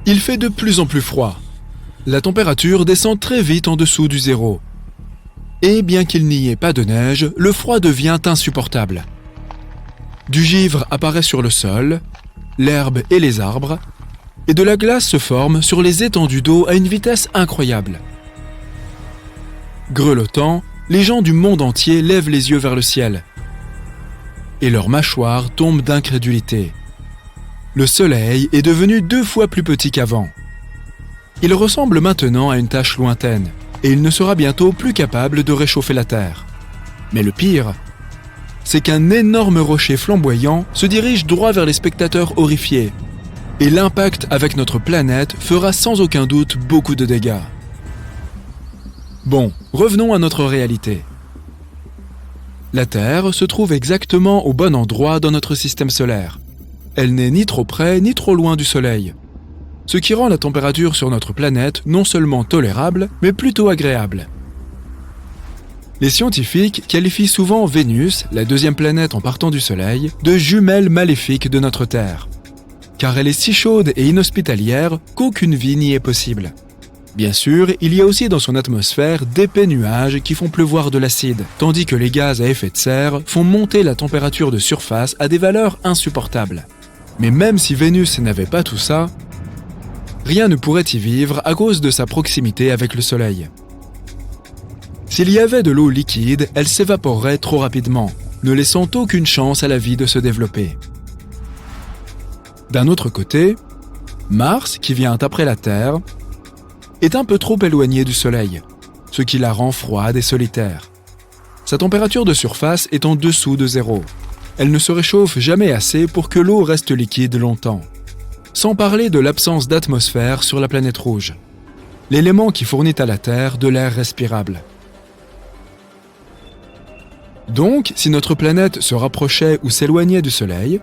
Il fait de plus en plus froid. La température descend très vite en dessous du zéro. Et bien qu'il n'y ait pas de neige, le froid devient insupportable. Du givre apparaît sur le sol, l'herbe et les arbres, et de la glace se forme sur les étendues d'eau à une vitesse incroyable. Grelottants, les gens du monde entier lèvent les yeux vers le ciel, et leurs mâchoires tombent d'incrédulité. Le soleil est devenu 2 fois plus petit qu'avant. Il ressemble maintenant à une tache lointaine, et il ne sera bientôt plus capable de réchauffer la Terre. Mais le pire, c'est qu'un énorme rocher flamboyant se dirige droit vers les spectateurs horrifiés, et l'impact avec notre planète fera sans aucun doute beaucoup de dégâts. Bon, revenons à notre réalité. La Terre se trouve exactement au bon endroit dans notre système solaire. Elle n'est ni trop près ni trop loin du Soleil, ce qui rend la température sur notre planète non seulement tolérable, mais plutôt agréable. Les scientifiques qualifient souvent Vénus, la 2e planète en partant du Soleil, de jumelle maléfique de notre Terre, car elle est si chaude et inhospitalière qu'aucune vie n'y est possible. Bien sûr, il y a aussi dans son atmosphère d'épais nuages qui font pleuvoir de l'acide, tandis que les gaz à effet de serre font monter la température de surface à des valeurs insupportables. Mais même si Vénus n'avait pas tout ça, rien ne pourrait y vivre à cause de sa proximité avec le Soleil. S'il y avait de l'eau liquide, elle s'évaporerait trop rapidement, ne laissant aucune chance à la vie de se développer. D'un autre côté, Mars, qui vient après la Terre, est un peu trop éloigné du Soleil, ce qui la rend froide et solitaire. Sa température de surface est en dessous de zéro. Elle ne se réchauffe jamais assez pour que l'eau reste liquide longtemps. Sans parler de l'absence d'atmosphère sur la planète rouge, l'élément qui fournit à la Terre de l'air respirable. Donc, si notre planète se rapprochait ou s'éloignait du Soleil,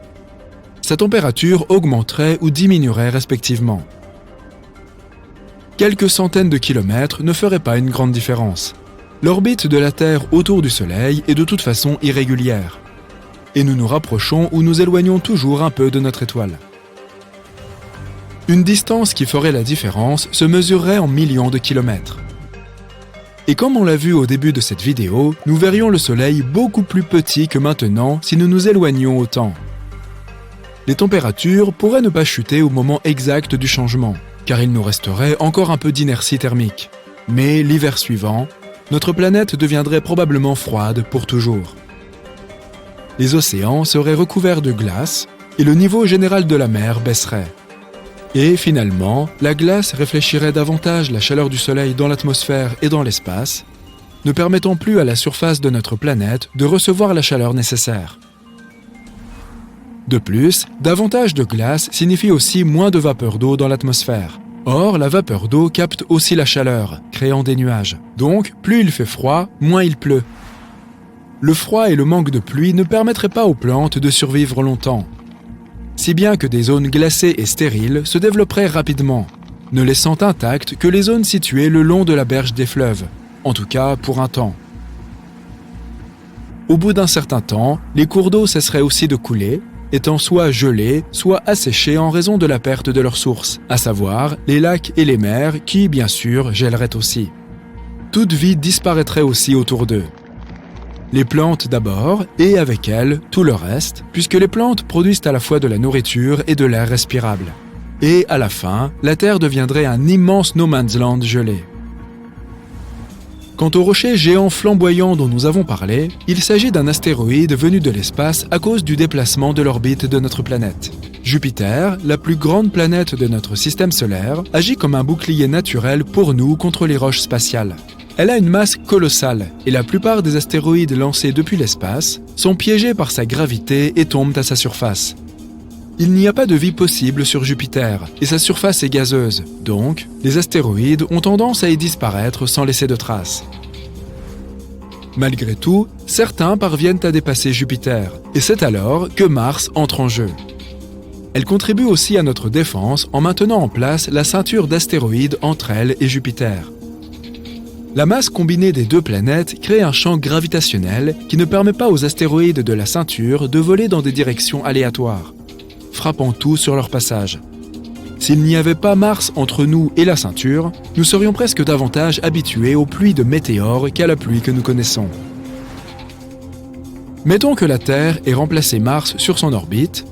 sa température augmenterait ou diminuerait respectivement. Quelques centaines de kilomètres ne feraient pas une grande différence. L'orbite de la Terre autour du Soleil est de toute façon irrégulière, et nous nous rapprochons ou nous éloignons toujours un peu de notre étoile. Une distance qui ferait la différence se mesurerait en millions de kilomètres. Et comme on l'a vu au début de cette vidéo, nous verrions le Soleil beaucoup plus petit que maintenant si nous nous éloignions autant. Les températures pourraient ne pas chuter au moment exact du changement, car il nous resterait encore un peu d'inertie thermique. Mais l'hiver suivant, notre planète deviendrait probablement froide pour toujours. Les océans seraient recouverts de glace et le niveau général de la mer baisserait. Et finalement, la glace réfléchirait davantage la chaleur du Soleil dans l'atmosphère et dans l'espace, ne permettant plus à la surface de notre planète de recevoir la chaleur nécessaire. De plus, davantage de glace signifie aussi moins de vapeur d'eau dans l'atmosphère. Or, la vapeur d'eau capte aussi la chaleur, créant des nuages. Donc, plus il fait froid, moins il pleut. Le froid et le manque de pluie ne permettraient pas aux plantes de survivre longtemps, si bien que des zones glacées et stériles se développeraient rapidement, ne laissant intactes que les zones situées le long de la berge des fleuves, en tout cas pour un temps. Au bout d'un certain temps, les cours d'eau cesseraient aussi de couler, étant soit gelés, soit asséchés en raison de la perte de leur source, à savoir les lacs et les mers qui, bien sûr, gèleraient aussi. Toute vie disparaîtrait aussi autour d'eux. Les plantes d'abord, et avec elles, tout le reste, puisque les plantes produisent à la fois de la nourriture et de l'air respirable. Et à la fin, la Terre deviendrait un immense no man's land gelé. Quant au rocher géant flamboyant dont nous avons parlé, il s'agit d'un astéroïde venu de l'espace à cause du déplacement de l'orbite de notre planète. Jupiter, la plus grande planète de notre système solaire, agit comme un bouclier naturel pour nous contre les roches spatiales. Elle a une masse colossale et la plupart des astéroïdes lancés depuis l'espace sont piégés par sa gravité et tombent à sa surface. Il n'y a pas de vie possible sur Jupiter et sa surface est gazeuse, donc les astéroïdes ont tendance à y disparaître sans laisser de traces. Malgré tout, certains parviennent à dépasser Jupiter et c'est alors que Mars entre en jeu. Elle contribue aussi à notre défense en maintenant en place la ceinture d'astéroïdes entre elle et Jupiter. La masse combinée des deux planètes crée un champ gravitationnel qui ne permet pas aux astéroïdes de la ceinture de voler dans des directions aléatoires, frappant tout sur leur passage. S'il n'y avait pas Mars entre nous et la ceinture, nous serions presque davantage habitués aux pluies de météores qu'à la pluie que nous connaissons. Mettons que la Terre ait remplacé Mars sur son orbite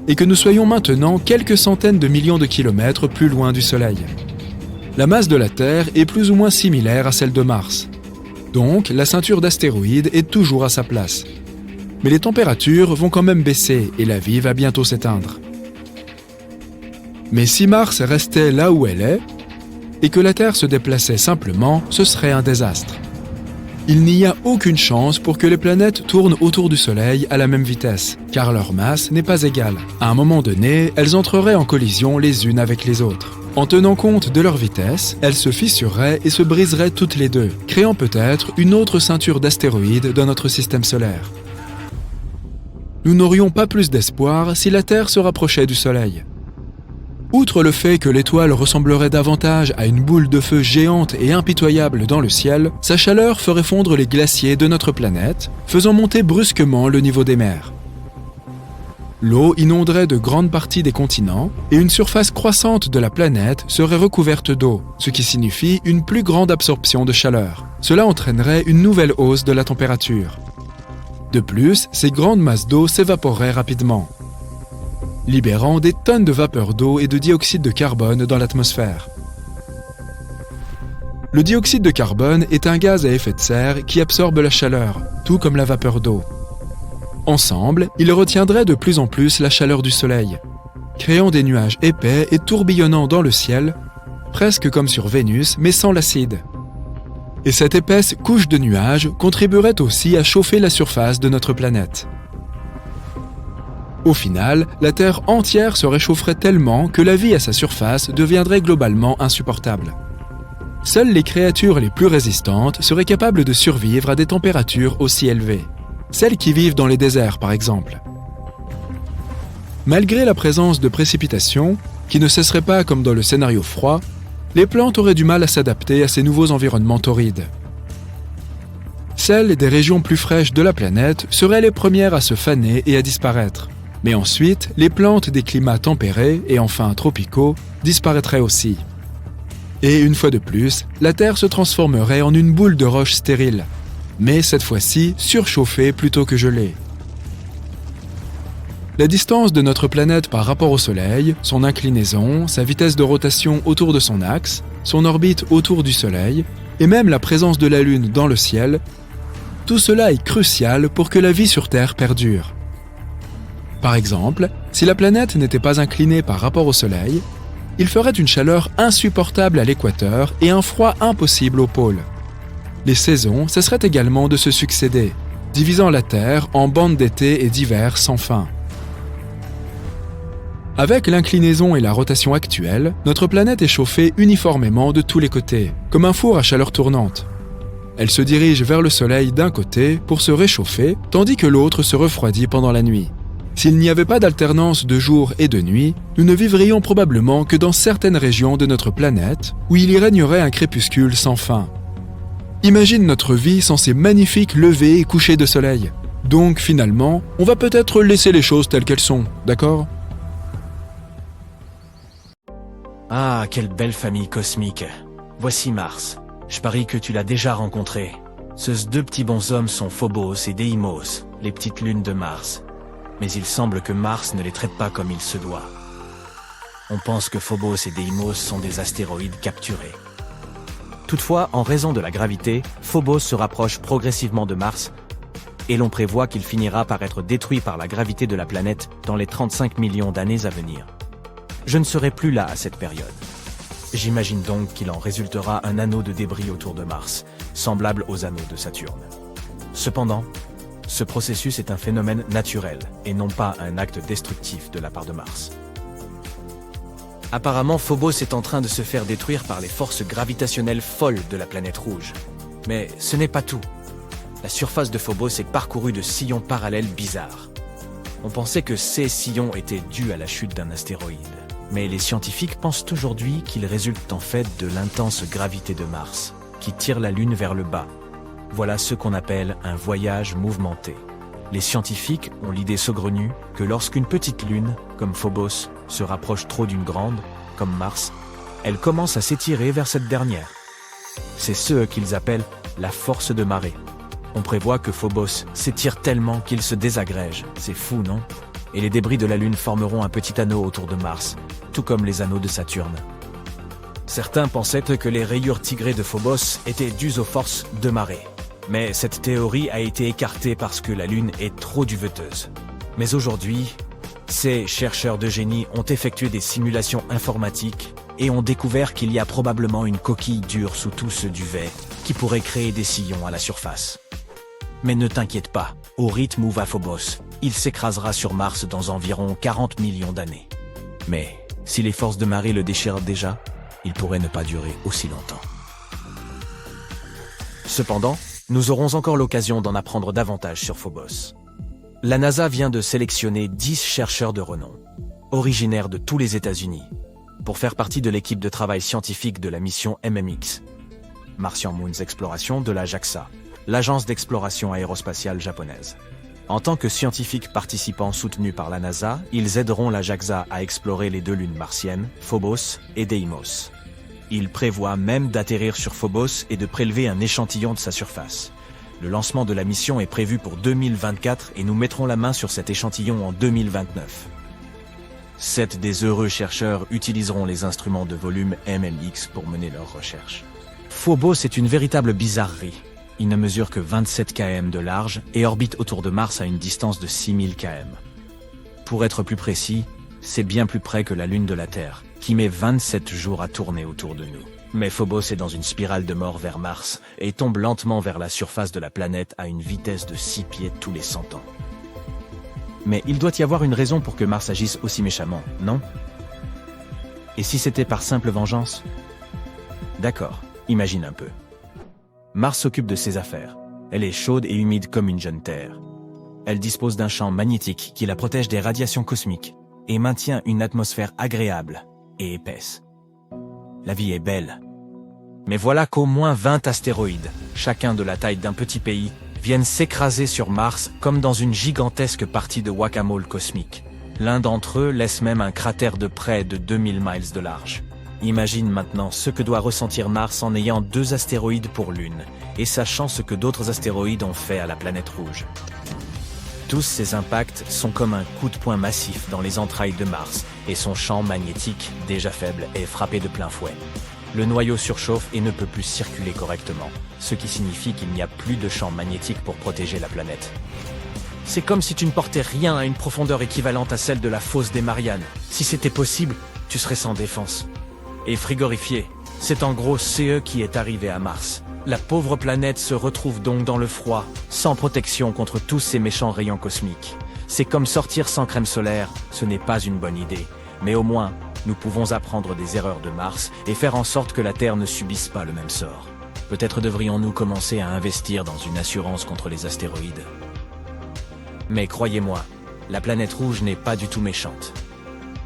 et que nous soyons maintenant quelques centaines de millions de kilomètres plus loin du Soleil. La masse de la Terre est plus ou moins similaire à celle de Mars. Donc, la ceinture d'astéroïdes est toujours à sa place. Mais les températures vont quand même baisser et la vie va bientôt s'éteindre. Mais si Mars restait là où elle est, et que la Terre se déplaçait simplement, ce serait un désastre. Il n'y a aucune chance pour que les planètes tournent autour du Soleil à la même vitesse, car leur masse n'est pas égale. À un moment donné, elles entreraient en collision les unes avec les autres. En tenant compte de leur vitesse, elles se fissureraient et se briseraient toutes les deux, créant peut-être une autre ceinture d'astéroïdes dans notre système solaire. Nous n'aurions pas plus d'espoir si la Terre se rapprochait du Soleil. Outre le fait que l'étoile ressemblerait davantage à une boule de feu géante et impitoyable dans le ciel, sa chaleur ferait fondre les glaciers de notre planète, faisant monter brusquement le niveau des mers. L'eau inonderait de grandes parties des continents et une surface croissante de la planète serait recouverte d'eau, ce qui signifie une plus grande absorption de chaleur. Cela entraînerait une nouvelle hausse de la température. De plus, ces grandes masses d'eau s'évaporeraient rapidement, libérant des tonnes de vapeur d'eau et de dioxyde de carbone dans l'atmosphère. Le dioxyde de carbone est un gaz à effet de serre qui absorbe la chaleur, tout comme la vapeur d'eau. Ensemble, ils retiendraient de plus en plus la chaleur du Soleil, créant des nuages épais et tourbillonnant dans le ciel, presque comme sur Vénus, mais sans l'acide. Et cette épaisse couche de nuages contribuerait aussi à chauffer la surface de notre planète. Au final, la Terre entière se réchaufferait tellement que la vie à sa surface deviendrait globalement insupportable. Seules les créatures les plus résistantes seraient capables de survivre à des températures aussi élevées. Celles qui vivent dans les déserts, par exemple. Malgré la présence de précipitations, qui ne cesseraient pas comme dans le scénario froid, les plantes auraient du mal à s'adapter à ces nouveaux environnements torrides. Celles des régions plus fraîches de la planète seraient les premières à se faner et à disparaître. Mais ensuite, les plantes des climats tempérés et enfin tropicaux disparaîtraient aussi. Et une fois de plus, la Terre se transformerait en une boule de roche stérile, mais cette fois-ci surchauffée plutôt que gelée. La distance de notre planète par rapport au Soleil, son inclinaison, sa vitesse de rotation autour de son axe, son orbite autour du Soleil, et même la présence de la Lune dans le ciel, tout cela est crucial pour que la vie sur Terre perdure. Par exemple, si la planète n'était pas inclinée par rapport au Soleil, il ferait une chaleur insupportable à l'équateur et un froid impossible au pôle. Les saisons cesseraient également de se succéder, divisant la Terre en bandes d'été et d'hiver sans fin. Avec l'inclinaison et la rotation actuelle, notre planète est chauffée uniformément de tous les côtés, comme un four à chaleur tournante. Elle se dirige vers le Soleil d'un côté pour se réchauffer, tandis que l'autre se refroidit pendant la nuit. S'il n'y avait pas d'alternance de jour et de nuit, nous ne vivrions probablement que dans certaines régions de notre planète où il y régnerait un crépuscule sans fin. Imagine notre vie sans ces magnifiques levées et couchers de soleil. Donc finalement, on va peut-être laisser les choses telles qu'elles sont, d'accord ? Ah, quelle belle famille cosmique. Voici Mars. Je parie que tu l'as déjà rencontré. Ces deux petits bonshommes sont Phobos et Deimos, les petites lunes de Mars. Mais il semble que Mars ne les traite pas comme il se doit. On pense que Phobos et Deimos sont des astéroïdes capturés. Toutefois, en raison de la gravité, Phobos se rapproche progressivement de Mars, et l'on prévoit qu'il finira par être détruit par la gravité de la planète dans les 35 millions d'années à venir. Je ne serai plus là à cette période. J'imagine donc qu'il en résultera un anneau de débris autour de Mars, semblable aux anneaux de Saturne. Cependant, ce processus est un phénomène naturel et non pas un acte destructif de la part de Mars. Apparemment, Phobos est en train de se faire détruire par les forces gravitationnelles folles de la planète rouge. Mais ce n'est pas tout. La surface de Phobos est parcourue de sillons parallèles bizarres. On pensait que ces sillons étaient dus à la chute d'un astéroïde. Mais les scientifiques pensent aujourd'hui qu'ils résultent en fait de l'intense gravité de Mars, qui tire la Lune vers le bas. Voilà ce qu'on appelle un voyage mouvementé. Les scientifiques ont l'idée saugrenue que lorsqu'une petite lune, comme Phobos, se rapproche trop d'une grande, comme Mars, elle commence à s'étirer vers cette dernière. C'est ce qu'ils appellent la force de marée. On prévoit que Phobos s'étire tellement qu'il se désagrège. C'est fou, non? Et les débris de la Lune formeront un petit anneau autour de Mars, tout comme les anneaux de Saturne. Certains pensaient que les rayures tigrées de Phobos étaient dues aux forces de marée. Mais cette théorie a été écartée parce que la Lune est trop duveteuse. Mais aujourd'hui, ces chercheurs de génie ont effectué des simulations informatiques et ont découvert qu'il y a probablement une coquille dure sous tout ce duvet qui pourrait créer des sillons à la surface. Mais ne t'inquiète pas, au rythme où va Phobos, il s'écrasera sur Mars dans environ 40 millions d'années. Mais si les forces de marée le déchirent déjà, il pourrait ne pas durer aussi longtemps. Cependant, nous aurons encore l'occasion d'en apprendre davantage sur Phobos. La NASA vient de sélectionner 10 chercheurs de renom, originaires de tous les États-Unis, pour faire partie de l'équipe de travail scientifique de la mission MMX, Martian Moons Exploration de la JAXA, l'agence d'exploration aérospatiale japonaise. En tant que scientifiques participants soutenus par la NASA, ils aideront la JAXA à explorer les 2 lunes martiennes, Phobos et Deimos. Ils prévoient même d'atterrir sur Phobos et de prélever un échantillon de sa surface. Le lancement de la mission est prévu pour 2024 et nous mettrons la main sur cet échantillon en 2029. 7 des heureux chercheurs utiliseront les instruments de volume MMX pour mener leurs recherches. Phobos est une véritable bizarrerie. Il ne mesure que 27 km de large et orbite autour de Mars à une distance de 6000 km. Pour être plus précis, c'est bien plus près que la Lune de la Terre, qui met 27 jours à tourner autour de nous. Mais Phobos est dans une spirale de mort vers Mars et tombe lentement vers la surface de la planète à une vitesse de 6 pieds tous les 100 ans. Mais il doit y avoir une raison pour que Mars agisse aussi méchamment, non? Et si c'était par simple vengeance? D'accord, imagine un peu. Mars s'occupe de ses affaires. Elle est chaude et humide comme une jeune Terre. Elle dispose d'un champ magnétique qui la protège des radiations cosmiques et maintient une atmosphère agréable et épaisse. La vie est belle. Mais voilà qu'au moins 20 astéroïdes, chacun de la taille d'un petit pays, viennent s'écraser sur Mars comme dans une gigantesque partie de whack-a-mole cosmique. L'un d'entre eux laisse même un cratère de près de 2000 miles de large. Imagine maintenant ce que doit ressentir Mars en ayant 2 astéroïdes pour Lune, et sachant ce que d'autres astéroïdes ont fait à la planète rouge. Tous ces impacts sont comme un coup de poing massif dans les entrailles de Mars, et son champ magnétique, déjà faible, est frappé de plein fouet. Le noyau surchauffe et ne peut plus circuler correctement, ce qui signifie qu'il n'y a plus de champ magnétique pour protéger la planète. C'est comme si tu ne portais rien à une profondeur équivalente à celle de la fosse des Mariannes. Si c'était possible, tu serais sans défense. Et frigorifié, c'est en gros CE qui est arrivé à Mars. La pauvre planète se retrouve donc dans le froid, sans protection contre tous ces méchants rayons cosmiques. C'est comme sortir sans crème solaire, ce n'est pas une bonne idée. Mais au moins, nous pouvons apprendre des erreurs de Mars et faire en sorte que la Terre ne subisse pas le même sort. Peut-être devrions-nous commencer à investir dans une assurance contre les astéroïdes. Mais croyez-moi, la planète rouge n'est pas du tout méchante.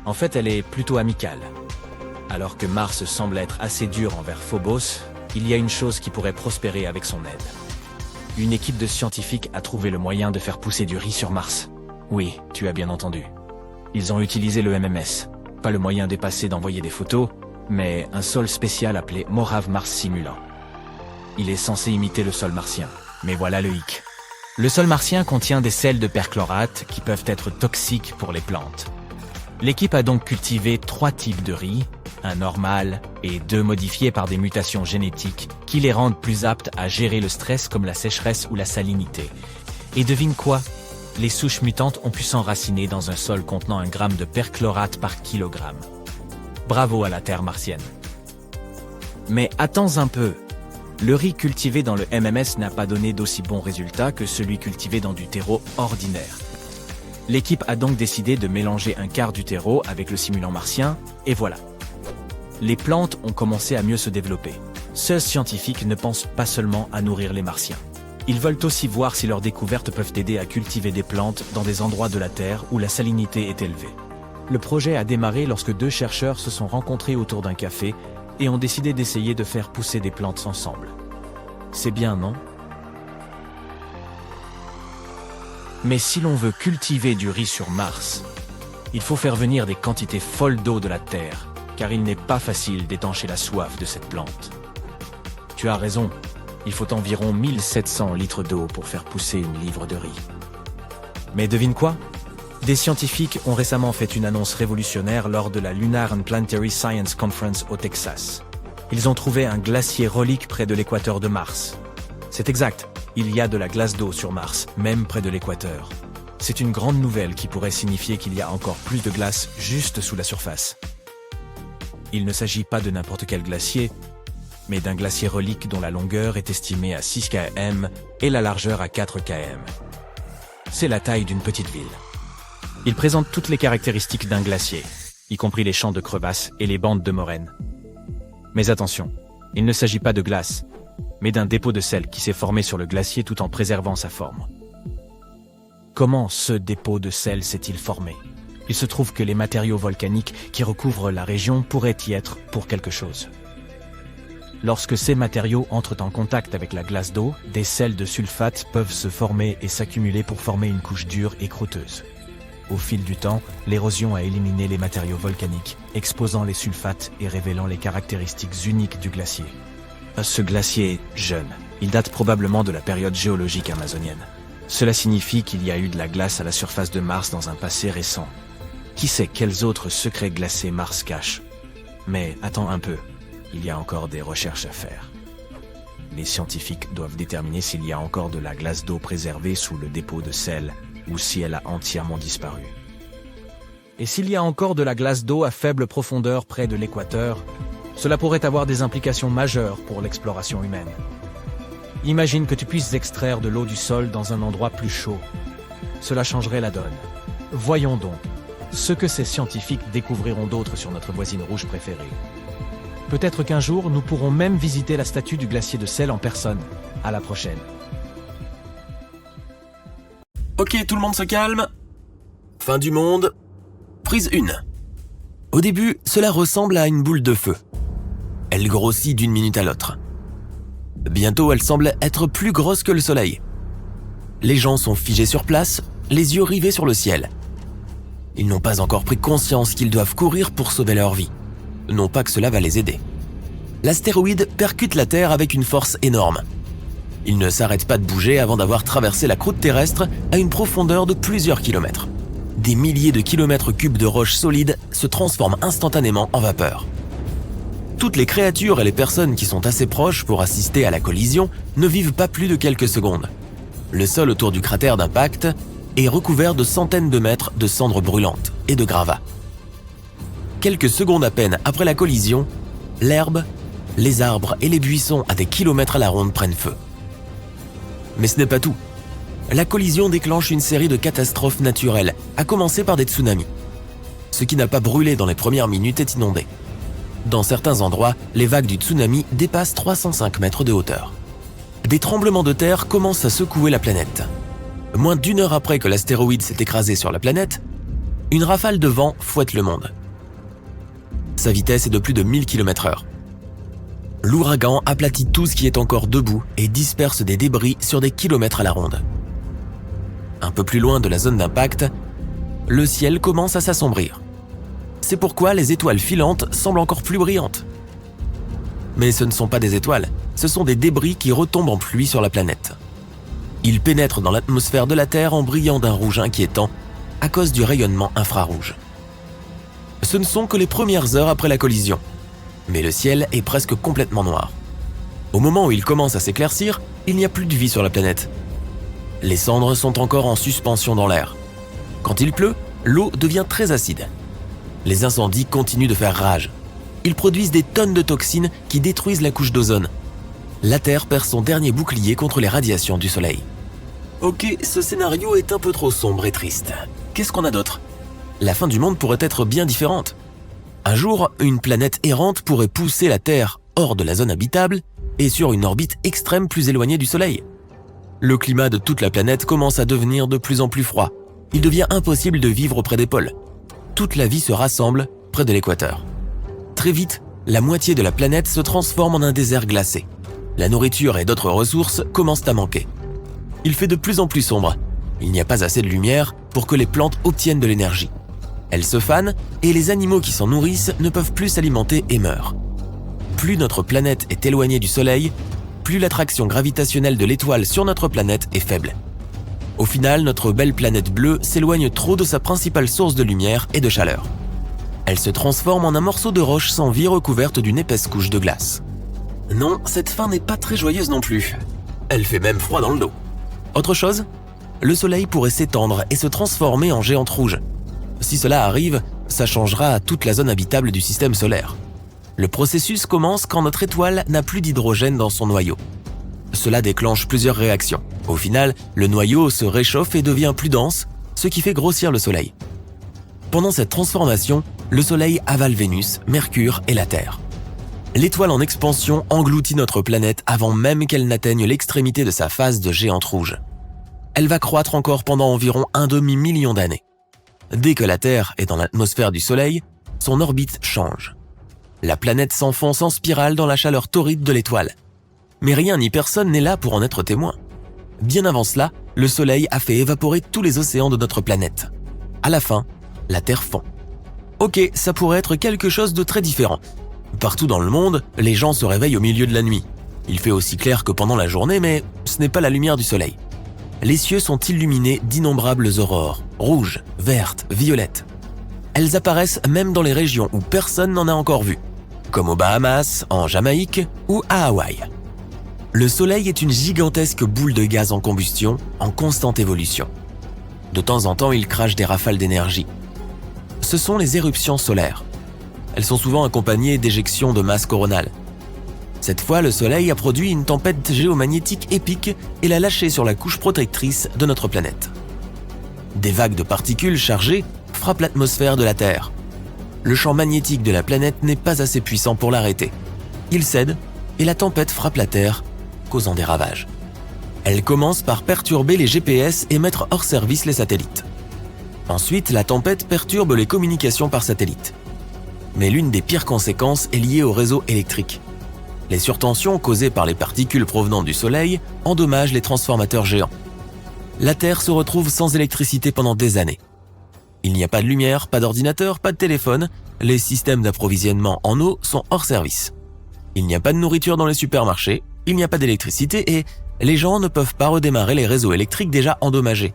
En fait, elle est plutôt amicale. Alors que Mars semble être assez dur envers Phobos, il y a une chose qui pourrait prospérer avec son aide. Une équipe de scientifiques a trouvé le moyen de faire pousser du riz sur Mars. Oui, tu as bien entendu. Ils ont utilisé le MMS. Pas le moyen dépassé d'envoyer des photos, mais un sol spécial appelé Morave Mars Simulant. Il est censé imiter le sol martien. Mais voilà le hic. Le sol martien contient des sels de perchlorate qui peuvent être toxiques pour les plantes. L'équipe a donc cultivé 3 types de riz, un normal et 2 modifiés par des mutations génétiques qui les rendent plus aptes à gérer le stress comme la sécheresse ou la salinité. Et devine quoi? Les souches mutantes ont pu s'enraciner dans un sol contenant 1 gramme de perchlorate par kilogramme. Bravo à la Terre martienne. Mais attends un peu. Le riz cultivé dans le MMS n'a pas donné d'aussi bons résultats que celui cultivé dans du terreau ordinaire. L'équipe a donc décidé de mélanger un quart du terreau avec le simulant martien, et voilà. Les plantes ont commencé à mieux se développer. Ces scientifiques ne pensent pas seulement à nourrir les martiens. Ils veulent aussi voir si leurs découvertes peuvent aider à cultiver des plantes dans des endroits de la Terre où la salinité est élevée. Le projet a démarré lorsque 2 chercheurs se sont rencontrés autour d'un café et ont décidé d'essayer de faire pousser des plantes ensemble. C'est bien, non? Mais si l'on veut cultiver du riz sur Mars, il faut faire venir des quantités folles d'eau de la Terre, car il n'est pas facile d'étancher la soif de cette plante. Tu as raison, il faut environ 1700 litres d'eau pour faire pousser une livre de riz. Mais devine quoi? Des scientifiques ont récemment fait une annonce révolutionnaire lors de la Lunar and Planetary Science Conference au Texas. Ils ont trouvé un glacier relique près de l'équateur de Mars. C'est exact, il y a de la glace d'eau sur Mars, même près de l'équateur. C'est une grande nouvelle qui pourrait signifier qu'il y a encore plus de glace juste sous la surface. Il ne s'agit pas de n'importe quel glacier, mais d'un glacier relique dont la longueur est estimée à 6 km et la largeur à 4 km. C'est la taille d'une petite ville. Il présente toutes les caractéristiques d'un glacier, y compris les champs de crevasses et les bandes de moraines. Mais attention, il ne s'agit pas de glace, mais d'un dépôt de sel qui s'est formé sur le glacier tout en préservant sa forme. Comment ce dépôt de sel s'est-il formé? Il se trouve que les matériaux volcaniques qui recouvrent la région pourraient y être pour quelque chose. Lorsque ces matériaux entrent en contact avec la glace d'eau, des sels de sulfate peuvent se former et s'accumuler pour former une couche dure et croûteuse. Au fil du temps, l'érosion a éliminé les matériaux volcaniques, exposant les sulfates et révélant les caractéristiques uniques du glacier. Ce glacier est jeune. Il date probablement de la période géologique amazonienne. Cela signifie qu'il y a eu de la glace à la surface de Mars dans un passé récent. Qui sait quels autres secrets glacés Mars cache? Mais attends un peu, il y a encore des recherches à faire. Les scientifiques doivent déterminer s'il y a encore de la glace d'eau préservée sous le dépôt de sel ou si elle a entièrement disparu. Et s'il y a encore de la glace d'eau à faible profondeur près de l'équateur, cela pourrait avoir des implications majeures pour l'exploration humaine. Imagine que tu puisses extraire de l'eau du sol dans un endroit plus chaud. Cela changerait la donne. Voyons donc ce que ces scientifiques découvriront d'autre sur notre voisine rouge préférée. Peut-être qu'un jour, nous pourrons même visiter la statue du glacier de sel en personne. À la prochaine. Ok, tout le monde se calme. Fin du monde. Prise 1. Au début, cela ressemble à une boule de feu. Elle grossit d'une minute à l'autre. Bientôt, elle semble être plus grosse que le soleil. Les gens sont figés sur place, les yeux rivés sur le ciel. Ils n'ont pas encore pris conscience qu'ils doivent courir pour sauver leur vie. Non pas que cela va les aider. L'astéroïde percute la Terre avec une force énorme. Il ne s'arrête pas de bouger avant d'avoir traversé la croûte terrestre à une profondeur de plusieurs kilomètres. Des milliers de kilomètres cubes de roches solides se transforment instantanément en vapeur. Toutes les créatures et les personnes qui sont assez proches pour assister à la collision ne vivent pas plus de quelques secondes. Le sol autour du cratère d'impact est recouvert de centaines de mètres de cendres brûlantes et de gravats. Quelques secondes à peine après la collision, l'herbe, les arbres et les buissons à des kilomètres à la ronde prennent feu. Mais ce n'est pas tout. La collision déclenche une série de catastrophes naturelles, à commencer par des tsunamis. Ce qui n'a pas brûlé dans les premières minutes est inondé. Dans certains endroits, les vagues du tsunami dépassent 305 mètres de hauteur. Des tremblements de terre commencent à secouer la planète. Moins d'une heure après que l'astéroïde s'est écrasé sur la planète, une rafale de vent fouette le monde. Sa vitesse est de plus de 1000 km/h. L'ouragan aplatit tout ce qui est encore debout et disperse des débris sur des kilomètres à la ronde. Un peu plus loin de la zone d'impact, le ciel commence à s'assombrir. C'est pourquoi les étoiles filantes semblent encore plus brillantes. Mais ce ne sont pas des étoiles, ce sont des débris qui retombent en pluie sur la planète. Ils pénètrent dans l'atmosphère de la Terre en brillant d'un rouge inquiétant à cause du rayonnement infrarouge. Ce ne sont que les premières heures après la collision, mais le ciel est presque complètement noir. Au moment où il commence à s'éclaircir, il n'y a plus de vie sur la planète. Les cendres sont encore en suspension dans l'air. Quand il pleut, l'eau devient très acide. Les incendies continuent de faire rage. Ils produisent des tonnes de toxines qui détruisent la couche d'ozone. La Terre perd son dernier bouclier contre les radiations du Soleil. Ok, ce scénario est un peu trop sombre et triste. Qu'est-ce qu'on a d'autre? La fin du monde pourrait être bien différente. Un jour, une planète errante pourrait pousser la Terre hors de la zone habitable et sur une orbite extrême plus éloignée du Soleil. Le climat de toute la planète commence à devenir de plus en plus froid. Il devient impossible de vivre près des pôles. Toute la vie se rassemble près de l'équateur. Très vite, la moitié de la planète se transforme en un désert glacé. La nourriture et d'autres ressources commencent à manquer. Il fait de plus en plus sombre. Il n'y a pas assez de lumière pour que les plantes obtiennent de l'énergie. Elle se fane et les animaux qui s'en nourrissent ne peuvent plus s'alimenter et meurent. Plus notre planète est éloignée du Soleil, plus l'attraction gravitationnelle de l'étoile sur notre planète est faible. Au final, notre belle planète bleue s'éloigne trop de sa principale source de lumière et de chaleur. Elle se transforme en un morceau de roche sans vie recouverte d'une épaisse couche de glace. Non, cette fin n'est pas très joyeuse non plus. Elle fait même froid dans le dos. Autre chose ? Le Soleil pourrait s'étendre et se transformer en géante rouge. Si cela arrive, ça changera toute la zone habitable du système solaire. Le processus commence quand notre étoile n'a plus d'hydrogène dans son noyau. Cela déclenche plusieurs réactions. Au final, le noyau se réchauffe et devient plus dense, ce qui fait grossir le Soleil. Pendant cette transformation, le Soleil avale Vénus, Mercure et la Terre. L'étoile en expansion engloutit notre planète avant même qu'elle n'atteigne l'extrémité de sa phase de géante rouge. Elle va croître encore pendant environ un demi-million d'années. Dès que la Terre est dans l'atmosphère du Soleil, son orbite change. La planète s'enfonce en spirale dans la chaleur torride de l'étoile. Mais rien ni personne n'est là pour en être témoin. Bien avant cela, le Soleil a fait évaporer tous les océans de notre planète. À la fin, la Terre fond. Ok, ça pourrait être quelque chose de très différent. Partout dans le monde, les gens se réveillent au milieu de la nuit. Il fait aussi clair que pendant la journée, mais ce n'est pas la lumière du Soleil. Les cieux sont illuminés d'innombrables aurores, rouges, vertes, violettes. Elles apparaissent même dans les régions où personne n'en a encore vu, comme aux Bahamas, en Jamaïque ou à Hawaï. Le Soleil est une gigantesque boule de gaz en combustion, en constante évolution. De temps en temps, il crache des rafales d'énergie. Ce sont les éruptions solaires. Elles sont souvent accompagnées d'éjections de masse coronale. Cette fois, le Soleil a produit une tempête géomagnétique épique et l'a lâchée sur la couche protectrice de notre planète. Des vagues de particules chargées frappent l'atmosphère de la Terre. Le champ magnétique de la planète n'est pas assez puissant pour l'arrêter. Il cède et la tempête frappe la Terre, causant des ravages. Elle commence par perturber les GPS et mettre hors service les satellites. Ensuite, la tempête perturbe les communications par satellite. Mais l'une des pires conséquences est liée au réseau électrique. Les surtensions causées par les particules provenant du Soleil endommagent les transformateurs géants. La Terre se retrouve sans électricité pendant des années. Il n'y a pas de lumière, pas d'ordinateur, pas de téléphone, les systèmes d'approvisionnement en eau sont hors service. Il n'y a pas de nourriture dans les supermarchés, il n'y a pas d'électricité et les gens ne peuvent pas redémarrer les réseaux électriques déjà endommagés.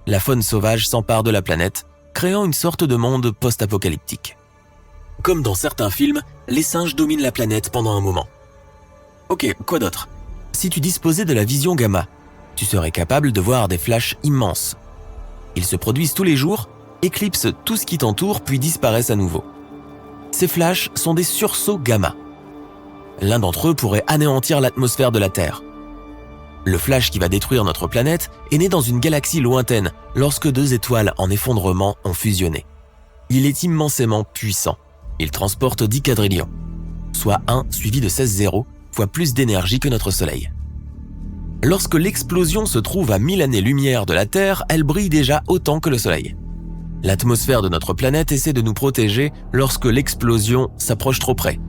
La faune sauvage s'empare de la planète, créant une sorte de monde post-apocalyptique. Comme dans certains films, les singes dominent la planète pendant un moment. Ok, quoi d'autre ? Si tu disposais de la vision gamma, tu serais capable de voir des flashs immenses. Ils se produisent tous les jours, éclipsent tout ce qui t'entoure puis disparaissent à nouveau. Ces flashs sont des sursauts gamma. L'un d'entre eux pourrait anéantir l'atmosphère de la Terre. Le flash qui va détruire notre planète est né dans une galaxie lointaine lorsque deux étoiles en effondrement ont fusionné. Il est immensément puissant. Il transporte 10 quadrillions, soit 1 suivi de 16 zéros, fois plus d'énergie que notre Soleil. Lorsque l'explosion se trouve à 1000 années-lumière de la Terre, elle brille déjà autant que le Soleil. L'atmosphère de notre planète essaie de nous protéger lorsque l'explosion s'approche trop près.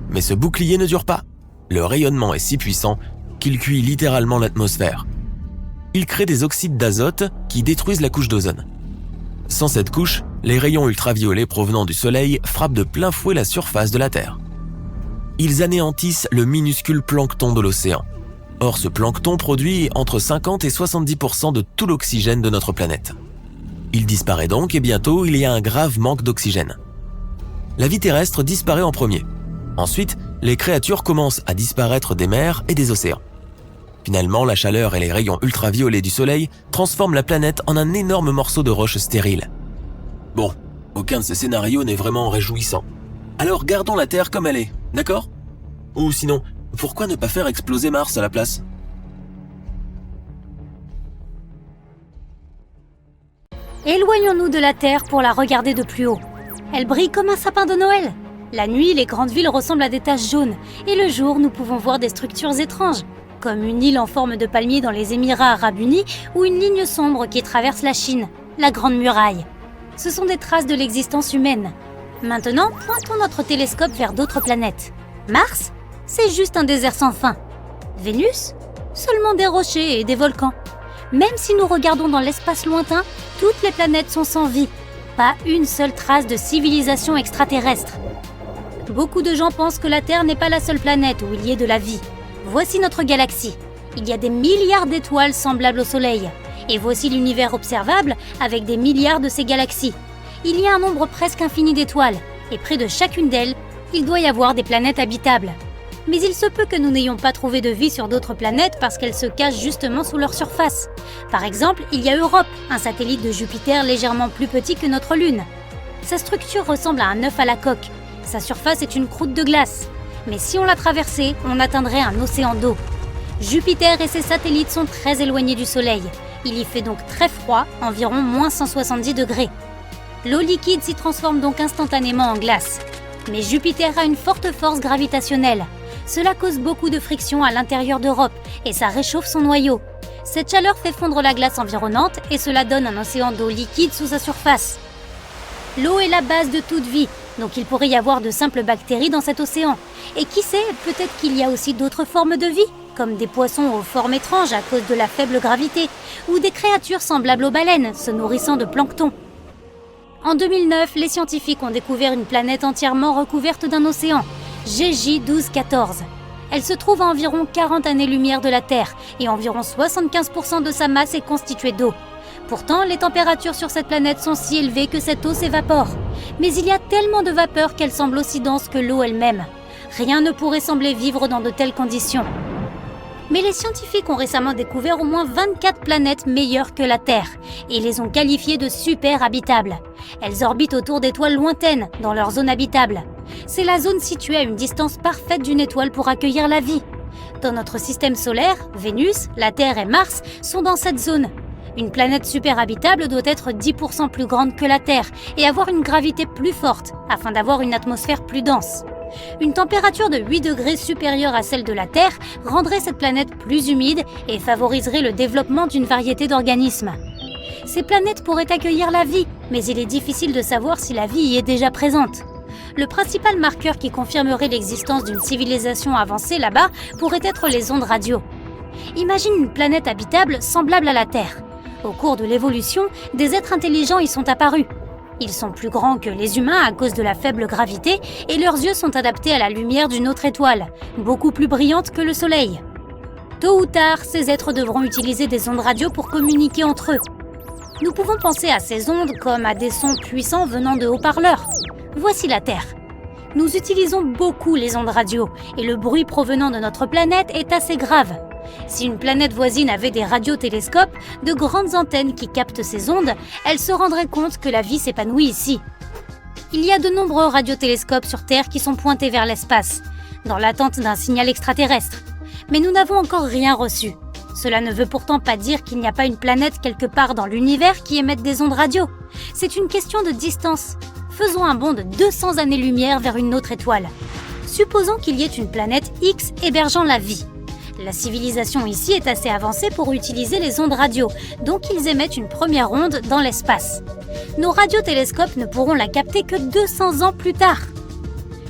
Mais ce bouclier ne dure pas. Le rayonnement est si puissant qu'il cuit littéralement l'atmosphère. Il crée des oxydes d'azote qui détruisent la couche d'ozone. Sans cette couche, les rayons ultraviolets provenant du Soleil frappent de plein fouet la surface de la Terre. Ils anéantissent le minuscule plancton de l'océan. Or, ce plancton produit entre 50 et 70% de tout l'oxygène de notre planète. Il disparaît donc et bientôt, il y a un grave manque d'oxygène. La vie terrestre disparaît en premier. Ensuite, les créatures commencent à disparaître des mers et des océans. Finalement, la chaleur et les rayons ultraviolets du Soleil transforment la planète en un énorme morceau de roche stérile. Bon, aucun de ces scénarios n'est vraiment réjouissant. Alors gardons la Terre comme elle est, d'accord ? Ou sinon, pourquoi ne pas faire exploser Mars à la place ? Éloignons-nous de la Terre pour la regarder de plus haut. Elle brille comme un sapin de Noël. La nuit, les grandes villes ressemblent à des taches jaunes. Et le jour, nous pouvons voir des structures étranges, comme une île en forme de palmier dans les Émirats Arabes Unis ou une ligne sombre qui traverse la Chine, la Grande Muraille. Ce sont des traces de l'existence humaine. Maintenant, pointons notre télescope vers d'autres planètes. Mars, c'est juste un désert sans fin. Vénus, seulement des rochers et des volcans. Même si nous regardons dans l'espace lointain, toutes les planètes sont sans vie. Pas une seule trace de civilisation extraterrestre. Beaucoup de gens pensent que la Terre n'est pas la seule planète où il y ait de la vie. Voici notre galaxie. Il y a des milliards d'étoiles semblables au Soleil. Et voici l'univers observable avec des milliards de ces galaxies. Il y a un nombre presque infini d'étoiles, et près de chacune d'elles, il doit y avoir des planètes habitables. Mais il se peut que nous n'ayons pas trouvé de vie sur d'autres planètes parce qu'elles se cachent justement sous leur surface. Par exemple, il y a Europe, un satellite de Jupiter légèrement plus petit que notre Lune. Sa structure ressemble à un œuf à la coque. Sa surface est une croûte de glace. Mais si on la traversait, on atteindrait un océan d'eau. Jupiter et ses satellites sont très éloignés du Soleil. Il y fait donc très froid, environ moins 170 degrés. L'eau liquide s'y transforme donc instantanément en glace. Mais Jupiter a une forte force gravitationnelle. Cela cause beaucoup de friction à l'intérieur d'Europe et ça réchauffe son noyau. Cette chaleur fait fondre la glace environnante et cela donne un océan d'eau liquide sous sa surface. L'eau est la base de toute vie, donc il pourrait y avoir de simples bactéries dans cet océan. Et qui sait, peut-être qu'il y a aussi d'autres formes de vie, comme des poissons aux formes étranges à cause de la faible gravité, ou des créatures semblables aux baleines, se nourrissant de plancton. En 2009, les scientifiques ont découvert une planète entièrement recouverte d'un océan, GJ 1214. Elle se trouve à environ 40 années-lumière de la Terre et environ 75% de sa masse est constituée d'eau. Pourtant, les températures sur cette planète sont si élevées que cette eau s'évapore. Mais il y a tellement de vapeur qu'elle semble aussi dense que l'eau elle-même. Rien ne pourrait sembler vivre dans de telles conditions. Mais les scientifiques ont récemment découvert au moins 24 planètes meilleures que la Terre et les ont qualifiées de super habitables. Elles orbitent autour d'étoiles lointaines, dans leur zone habitable. C'est la zone située à une distance parfaite d'une étoile pour accueillir la vie. Dans notre système solaire, Vénus, la Terre et Mars sont dans cette zone. Une planète super habitable doit être 10% plus grande que la Terre et avoir une gravité plus forte afin d'avoir une atmosphère plus dense. Une température de 8 degrés supérieure à celle de la Terre rendrait cette planète plus humide et favoriserait le développement d'une variété d'organismes. Ces planètes pourraient accueillir la vie, mais il est difficile de savoir si la vie y est déjà présente. Le principal marqueur qui confirmerait l'existence d'une civilisation avancée là-bas pourrait être les ondes radio. Imagine une planète habitable semblable à la Terre. Au cours de l'évolution, des êtres intelligents y sont apparus. Ils sont plus grands que les humains à cause de la faible gravité et leurs yeux sont adaptés à la lumière d'une autre étoile, beaucoup plus brillante que le Soleil. Tôt ou tard, ces êtres devront utiliser des ondes radio pour communiquer entre eux. Nous pouvons penser à ces ondes comme à des sons puissants venant de haut-parleurs. Voici la Terre. Nous utilisons beaucoup les ondes radio et le bruit provenant de notre planète est assez grave. Si une planète voisine avait des radiotélescopes, de grandes antennes qui captent ces ondes, elle se rendrait compte que la vie s'épanouit ici. Il y a de nombreux radiotélescopes sur Terre qui sont pointés vers l'espace, dans l'attente d'un signal extraterrestre. Mais nous n'avons encore rien reçu. Cela ne veut pourtant pas dire qu'il n'y a pas une planète quelque part dans l'univers qui émette des ondes radio. C'est une question de distance. Faisons un bond de 200 années-lumière vers une autre étoile. Supposons qu'il y ait une planète X hébergeant la vie. La civilisation ici est assez avancée pour utiliser les ondes radio, donc ils émettent une première onde dans l'espace. Nos radiotélescopes ne pourront la capter que 200 ans plus tard.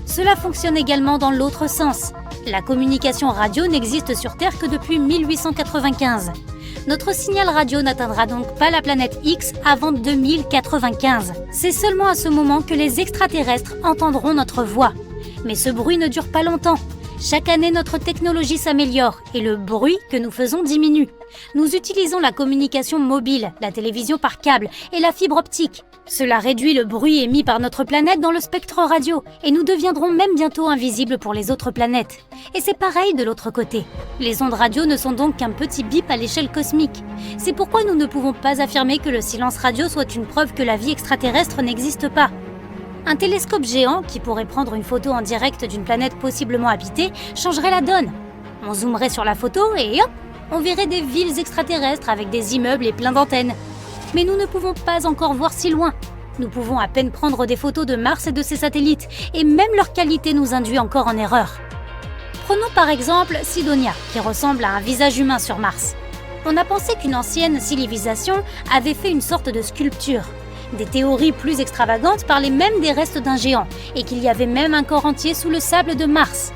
Cela fonctionne également dans l'autre sens. La communication radio n'existe sur Terre que depuis 1895. Notre signal radio n'atteindra donc pas la planète X avant 2095. C'est seulement à ce moment que les extraterrestres entendront notre voix. Mais ce bruit ne dure pas longtemps. Chaque année, notre technologie s'améliore et le bruit que nous faisons diminue. Nous utilisons la communication mobile, la télévision par câble et la fibre optique. Cela réduit le bruit émis par notre planète dans le spectre radio et nous deviendrons même bientôt invisibles pour les autres planètes. Et c'est pareil de l'autre côté. Les ondes radio ne sont donc qu'un petit bip à l'échelle cosmique. C'est pourquoi nous ne pouvons pas affirmer que le silence radio soit une preuve que la vie extraterrestre n'existe pas. Un télescope géant qui pourrait prendre une photo en direct d'une planète possiblement habitée changerait la donne. On zoomerait sur la photo et hop, on verrait des villes extraterrestres avec des immeubles et plein d'antennes. Mais nous ne pouvons pas encore voir si loin. Nous pouvons à peine prendre des photos de Mars et de ses satellites, et même leur qualité nous induit encore en erreur. Prenons par exemple Sidonia, qui ressemble à un visage humain sur Mars. On a pensé qu'une ancienne civilisation avait fait une sorte de sculpture. Des théories plus extravagantes parlaient même des restes d'un géant, et qu'il y avait même un corps entier sous le sable de Mars.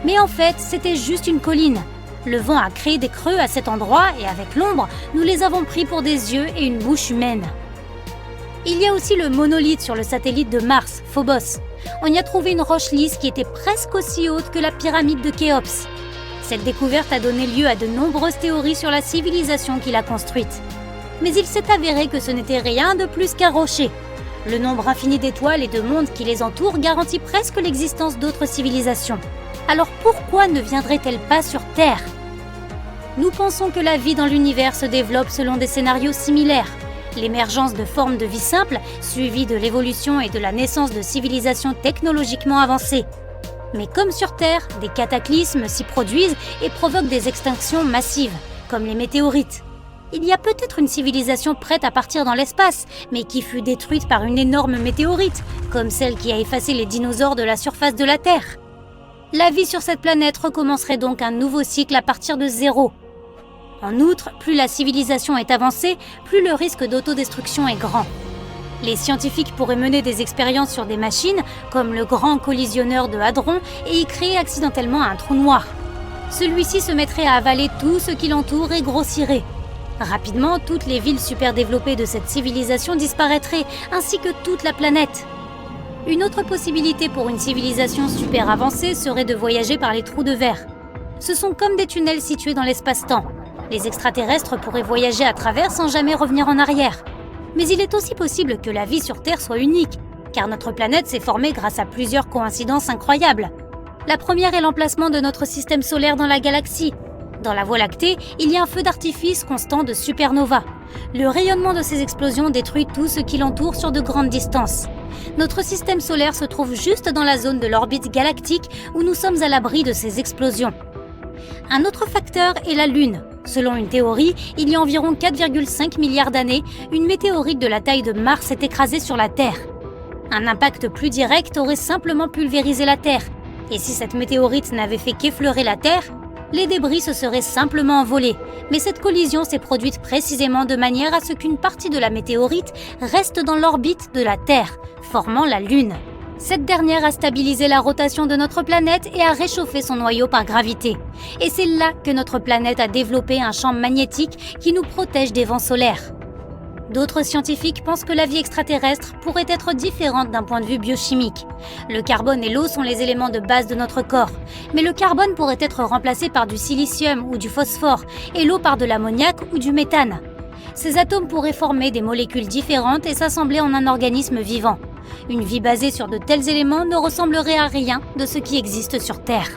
Mais en fait, c'était juste une colline. Le vent a créé des creux à cet endroit et avec l'ombre, nous les avons pris pour des yeux et une bouche humaine. Il y a aussi le monolithe sur le satellite de Mars, Phobos. On y a trouvé une roche lisse qui était presque aussi haute que la pyramide de Khéops. Cette découverte a donné lieu à de nombreuses théories sur la civilisation qui l'a construite. Mais il s'est avéré que ce n'était rien de plus qu'un rocher. Le nombre infini d'étoiles et de mondes qui les entourent garantit presque l'existence d'autres civilisations. Alors pourquoi ne viendraient-elles pas sur Terre ? Nous pensons que la vie dans l'univers se développe selon des scénarios similaires. L'émergence de formes de vie simples, suivie de l'évolution et de la naissance de civilisations technologiquement avancées. Mais comme sur Terre, des cataclysmes s'y produisent et provoquent des extinctions massives, comme les météorites. Il y a peut-être une civilisation prête à partir dans l'espace, mais qui fut détruite par une énorme météorite, comme celle qui a effacé les dinosaures de la surface de la Terre. La vie sur cette planète recommencerait donc un nouveau cycle à partir de zéro. En outre, plus la civilisation est avancée, plus le risque d'autodestruction est grand. Les scientifiques pourraient mener des expériences sur des machines, comme le grand collisionneur de Hadron, et y créer accidentellement un trou noir. Celui-ci se mettrait à avaler tout ce qui l'entoure et grossirait. Rapidement, toutes les villes super développées de cette civilisation disparaîtraient, ainsi que toute la planète. Une autre possibilité pour une civilisation super avancée serait de voyager par les trous de verre. Ce sont comme des tunnels situés dans l'espace-temps. Les extraterrestres pourraient voyager à travers sans jamais revenir en arrière. Mais il est aussi possible que la vie sur Terre soit unique, car notre planète s'est formée grâce à plusieurs coïncidences incroyables. La première est l'emplacement de notre système solaire dans la galaxie. Dans la Voie lactée, il y a un feu d'artifice constant de supernovas. Le rayonnement de ces explosions détruit tout ce qui l'entoure sur de grandes distances. Notre système solaire se trouve juste dans la zone de l'orbite galactique où nous sommes à l'abri de ces explosions. Un autre facteur est la Lune. Selon une théorie, il y a environ 4,5 milliards d'années, une météorite de la taille de Mars s'est écrasée sur la Terre. Un impact plus direct aurait simplement pulvérisé la Terre. Et si cette météorite n'avait fait qu'effleurer la Terre, les débris se seraient simplement envolés. Mais cette collision s'est produite précisément de manière à ce qu'une partie de la météorite reste dans l'orbite de la Terre, formant la Lune. Cette dernière a stabilisé la rotation de notre planète et a réchauffé son noyau par gravité. Et c'est là que notre planète a développé un champ magnétique qui nous protège des vents solaires. D'autres scientifiques pensent que la vie extraterrestre pourrait être différente d'un point de vue biochimique. Le carbone et l'eau sont les éléments de base de notre corps, mais le carbone pourrait être remplacé par du silicium ou du phosphore et l'eau par de l'ammoniac ou du méthane. Ces atomes pourraient former des molécules différentes et s'assembler en un organisme vivant. Une vie basée sur de tels éléments ne ressemblerait à rien de ce qui existe sur Terre.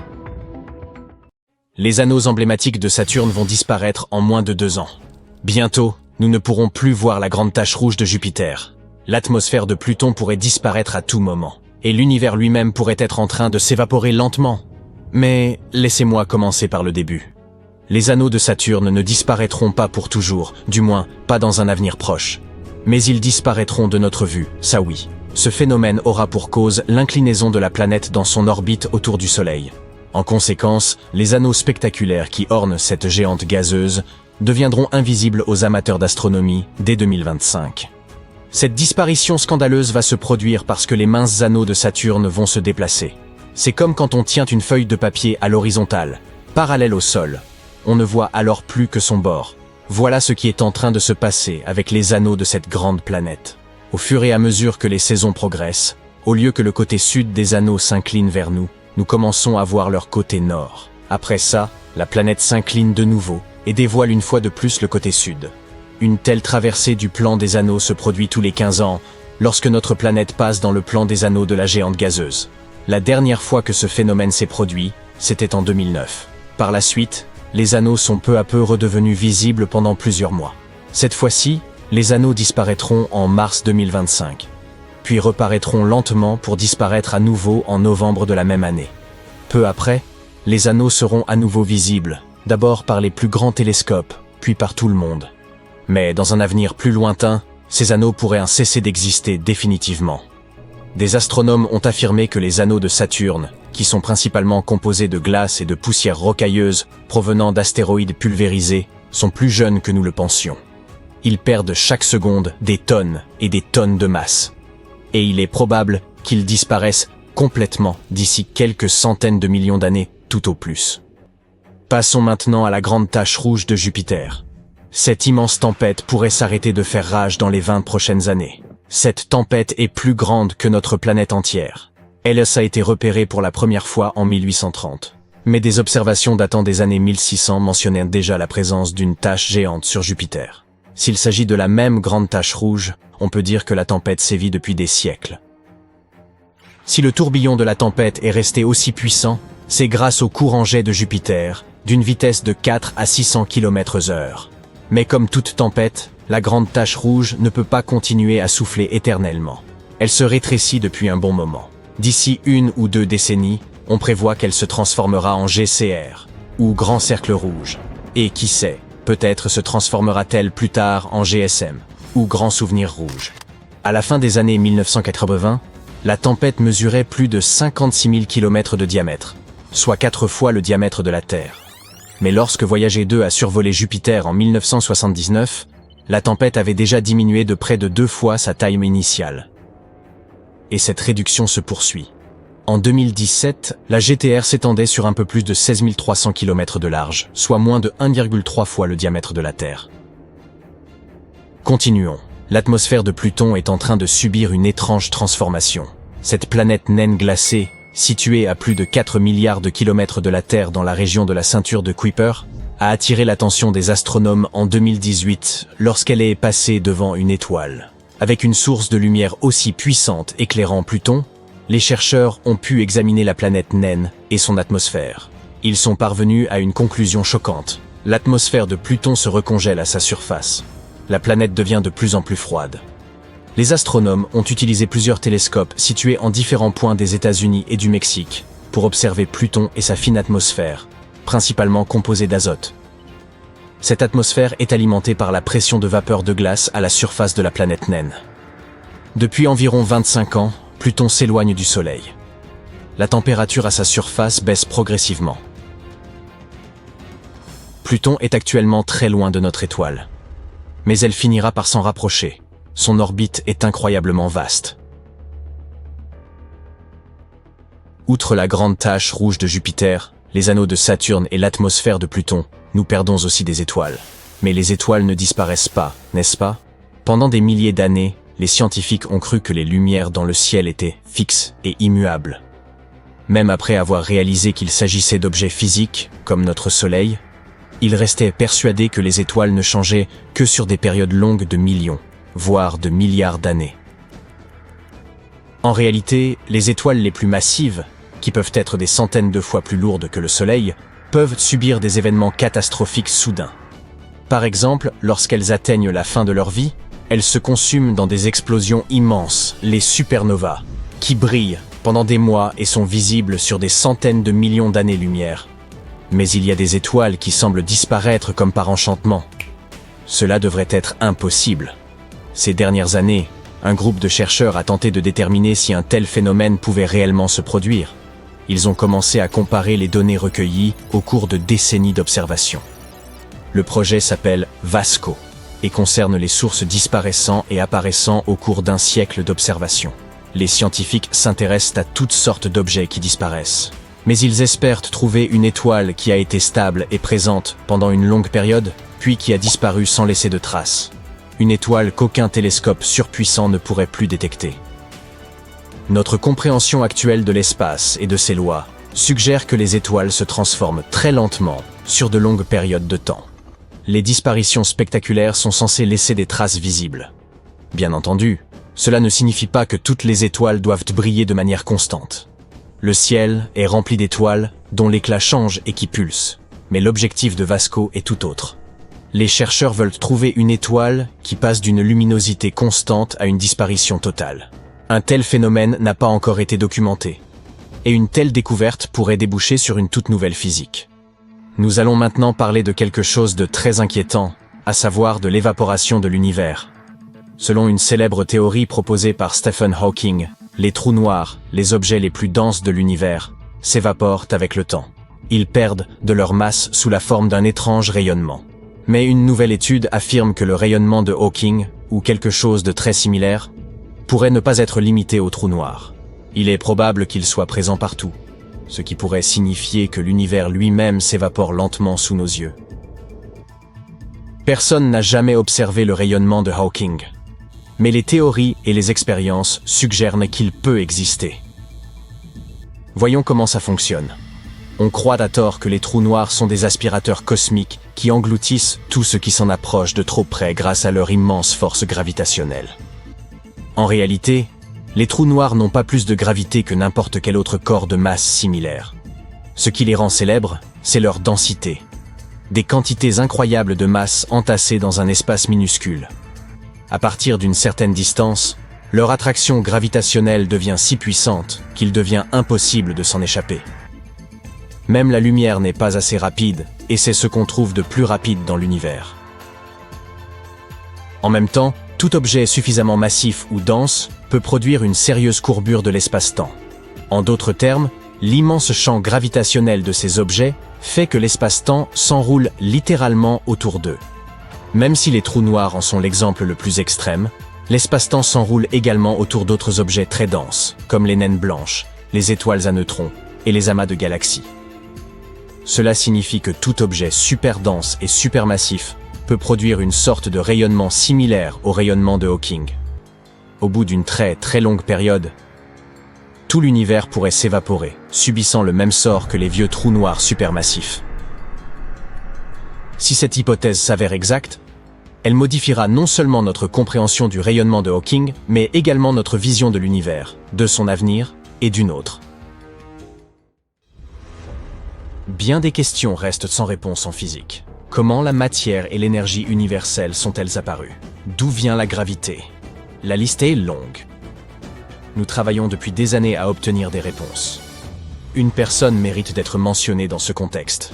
Les anneaux emblématiques de Saturne vont disparaître en moins de 2 ans. Bientôt, nous ne pourrons plus voir la grande tache rouge de Jupiter. L'atmosphère de Pluton pourrait disparaître à tout moment. Et l'univers lui-même pourrait être en train de s'évaporer lentement. Mais laissez-moi commencer par le début. Les anneaux de Saturne ne disparaîtront pas pour toujours, du moins pas dans un avenir proche. Mais ils disparaîtront de notre vue, ça oui. Ce phénomène aura pour cause l'inclinaison de la planète dans son orbite autour du Soleil. En conséquence, les anneaux spectaculaires qui ornent cette géante gazeuse deviendront invisibles aux amateurs d'astronomie dès 2025. Cette disparition scandaleuse va se produire parce que les minces anneaux de Saturne vont se déplacer. C'est comme quand on tient une feuille de papier à l'horizontale, parallèle au sol. On ne voit alors plus que son bord. Voilà ce qui est en train de se passer avec les anneaux de cette grande planète. Au fur et à mesure que les saisons progressent, au lieu que le côté sud des anneaux s'incline vers nous, nous commençons à voir leur côté nord. Après ça, la planète s'incline de nouveau et dévoile une fois de plus le côté sud. Une telle traversée du plan des anneaux se produit tous les 15 ans, lorsque notre planète passe dans le plan des anneaux de la géante gazeuse. La dernière fois que ce phénomène s'est produit, c'était en 2009. Par la suite, les anneaux sont peu à peu redevenus visibles pendant plusieurs mois. Cette fois-ci, les anneaux disparaîtront en mars 2025, puis reparaîtront lentement pour disparaître à nouveau en novembre de la même année. Peu après, les anneaux seront à nouveau visibles, d'abord par les plus grands télescopes, puis par tout le monde. Mais dans un avenir plus lointain, ces anneaux pourraient cesser d'exister définitivement. Des astronomes ont affirmé que les anneaux de Saturne, qui sont principalement composés de glace et de poussière rocailleuse provenant d'astéroïdes pulvérisés, sont plus jeunes que nous le pensions. Ils perdent chaque seconde des tonnes et des tonnes de masse. Et il est probable qu'ils disparaissent complètement d'ici quelques centaines de millions d'années tout au plus. Passons maintenant à la grande tache rouge de Jupiter. Cette immense tempête pourrait s'arrêter de faire rage dans les 20 prochaines années. Cette tempête est plus grande que notre planète entière. Elle a été repérée pour la première fois en 1830. Mais des observations datant des années 1600 mentionnaient déjà la présence d'une tache géante sur Jupiter. S'il s'agit de la même grande tache rouge, on peut dire que la tempête sévit depuis des siècles. Si le tourbillon de la tempête est resté aussi puissant, c'est grâce au courant jet de Jupiter, d'une vitesse de 4 à 600 km/h. Mais comme toute tempête, la grande tache rouge ne peut pas continuer à souffler éternellement. Elle se rétrécit depuis un bon moment. D'ici 1 ou 2 décennies, on prévoit qu'elle se transformera en GCR, ou Grand Cercle Rouge. Et qui sait, peut-être se transformera-t-elle plus tard en GSM, ou Grand Souvenir Rouge. À la fin des années 1980, la tempête mesurait plus de 56 000 km de diamètre, soit 4 fois le diamètre de la Terre. Mais lorsque Voyager 2 a survolé Jupiter en 1979, la tempête avait déjà diminué de près de 2 fois sa taille initiale. Et cette réduction se poursuit. En 2017, la GTR s'étendait sur un peu plus de 16 300 km de large, soit moins de 1,3 fois le diamètre de la Terre. Continuons. L'atmosphère de Pluton est en train de subir une étrange transformation. Cette planète naine glacée, située à plus de 4 milliards de kilomètres de la Terre dans la région de la ceinture de Kuiper, a attiré l'attention des astronomes en 2018 lorsqu'elle est passée devant une étoile. Avec une source de lumière aussi puissante éclairant Pluton, les chercheurs ont pu examiner la planète naine et son atmosphère. Ils sont parvenus à une conclusion choquante. L'atmosphère de Pluton se recongèle à sa surface. La planète devient de plus en plus froide. Les astronomes ont utilisé plusieurs télescopes situés en différents points des États-Unis et du Mexique pour observer Pluton et sa fine atmosphère, principalement composée d'azote. Cette atmosphère est alimentée par la pression de vapeur de glace à la surface de la planète naine. Depuis environ 25 ans, Pluton s'éloigne du Soleil. La température à sa surface baisse progressivement. Pluton est actuellement très loin de notre étoile. Mais elle finira par s'en rapprocher. Son orbite est incroyablement vaste. Outre la grande tache rouge de Jupiter, les anneaux de Saturne et l'atmosphère de Pluton, nous perdons aussi des étoiles. Mais les étoiles ne disparaissent pas, n'est-ce pas? Pendant des milliers d'années, les scientifiques ont cru que les lumières dans le ciel étaient fixes et immuables. Même après avoir réalisé qu'il s'agissait d'objets physiques, comme notre Soleil, ils restaient persuadés que les étoiles ne changeaient que sur des périodes longues de millions, voire de milliards d'années. En réalité, les étoiles les plus massives, qui peuvent être des centaines de fois plus lourdes que le Soleil, peuvent subir des événements catastrophiques soudains. Par exemple, lorsqu'elles atteignent la fin de leur vie, elles se consument dans des explosions immenses, les supernovas, qui brillent pendant des mois et sont visibles sur des centaines de millions d'années-lumière. Mais il y a des étoiles qui semblent disparaître comme par enchantement. Cela devrait être impossible. Ces dernières années, un groupe de chercheurs a tenté de déterminer si un tel phénomène pouvait réellement se produire. Ils ont commencé à comparer les données recueillies au cours de décennies d'observations. Le projet s'appelle VASCO et concerne les sources disparaissant et apparaissant au cours d'un siècle d'observations. Les scientifiques s'intéressent à toutes sortes d'objets qui disparaissent. Mais ils espèrent trouver une étoile qui a été stable et présente pendant une longue période, puis qui a disparu sans laisser de traces. Une étoile qu'aucun télescope surpuissant ne pourrait plus détecter. Notre compréhension actuelle de l'espace et de ses lois suggère que les étoiles se transforment très lentement sur de longues périodes de temps. Les disparitions spectaculaires sont censées laisser des traces visibles. Bien entendu, cela ne signifie pas que toutes les étoiles doivent briller de manière constante. Le ciel est rempli d'étoiles dont l'éclat change et qui pulse, mais l'objectif de VASCO est tout autre. Les chercheurs veulent trouver une étoile qui passe d'une luminosité constante à une disparition totale. Un tel phénomène n'a pas encore été documenté, et une telle découverte pourrait déboucher sur une toute nouvelle physique. Nous allons maintenant parler de quelque chose de très inquiétant, à savoir de l'évaporation de l'univers. Selon une célèbre théorie proposée par Stephen Hawking, les trous noirs, les objets les plus denses de l'univers, s'évaporent avec le temps. Ils perdent de leur masse sous la forme d'un étrange rayonnement. Mais une nouvelle étude affirme que le rayonnement de Hawking, ou quelque chose de très similaire, pourrait ne pas être limité aux trous noirs. Il est probable qu'il soit présent partout, ce qui pourrait signifier que l'univers lui-même s'évapore lentement sous nos yeux. Personne n'a jamais observé le rayonnement de Hawking. mais les théories et les expériences suggèrent qu'il peut exister. Voyons comment ça fonctionne. On croit à tort que les trous noirs sont des aspirateurs cosmiques qui engloutissent tout ce qui s'en approche de trop près grâce à leur immense force gravitationnelle. En réalité, les trous noirs n'ont pas plus de gravité que n'importe quel autre corps de masse similaire. Ce qui les rend célèbres, c'est leur densité. Des quantités incroyables de masse entassées dans un espace minuscule. À partir d'une certaine distance, leur attraction gravitationnelle devient si puissante qu'il devient impossible de s'en échapper. Même la lumière n'est pas assez rapide, et c'est ce qu'on trouve de plus rapide dans l'univers. En même temps, tout objet suffisamment massif ou dense peut produire une sérieuse courbure de l'espace-temps. En d'autres termes, l'immense champ gravitationnel de ces objets fait que l'espace-temps s'enroule littéralement autour d'eux. Même si les trous noirs en sont l'exemple le plus extrême, l'espace-temps s'enroule également autour d'autres objets très denses, comme les naines blanches, les étoiles à neutrons et les amas de galaxies. Cela signifie que tout objet super dense et supermassif peut produire une sorte de rayonnement similaire au rayonnement de Hawking. Au bout d'une très longue période, tout l'univers pourrait s'évaporer, subissant le même sort que les vieux trous noirs supermassifs. Si cette hypothèse s'avère exacte, elle modifiera non seulement notre compréhension du rayonnement de Hawking, mais également notre vision de l'univers, de son avenir et du nôtre. Bien des questions restent sans réponse en physique. Comment la matière et l'énergie universelle sont-elles apparues? D'où vient la gravité? La liste est longue. Nous travaillons depuis des années à obtenir des réponses. Une personne mérite d'être mentionnée dans ce contexte.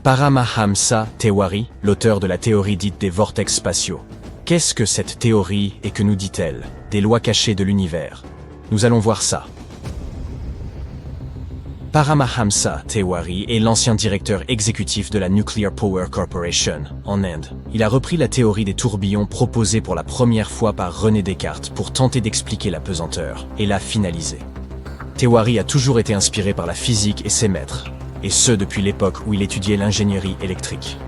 Paramahamsa Tewari, l'auteur de la théorie dite des vortex spatiaux. Qu'est-ce que cette théorie et que nous dit-elle? Des lois cachées de l'univers. Nous allons voir ça. Paramahamsa Tewari est l'ancien directeur exécutif de la Nuclear Power Corporation, en Inde. Il a repris la théorie des tourbillons proposée pour la première fois par René Descartes pour tenter d'expliquer la pesanteur, et l'a finalisée. Tewari a toujours été inspiré par la physique et ses maîtres, et ce depuis l'époque où il étudiait l'ingénierie électrique.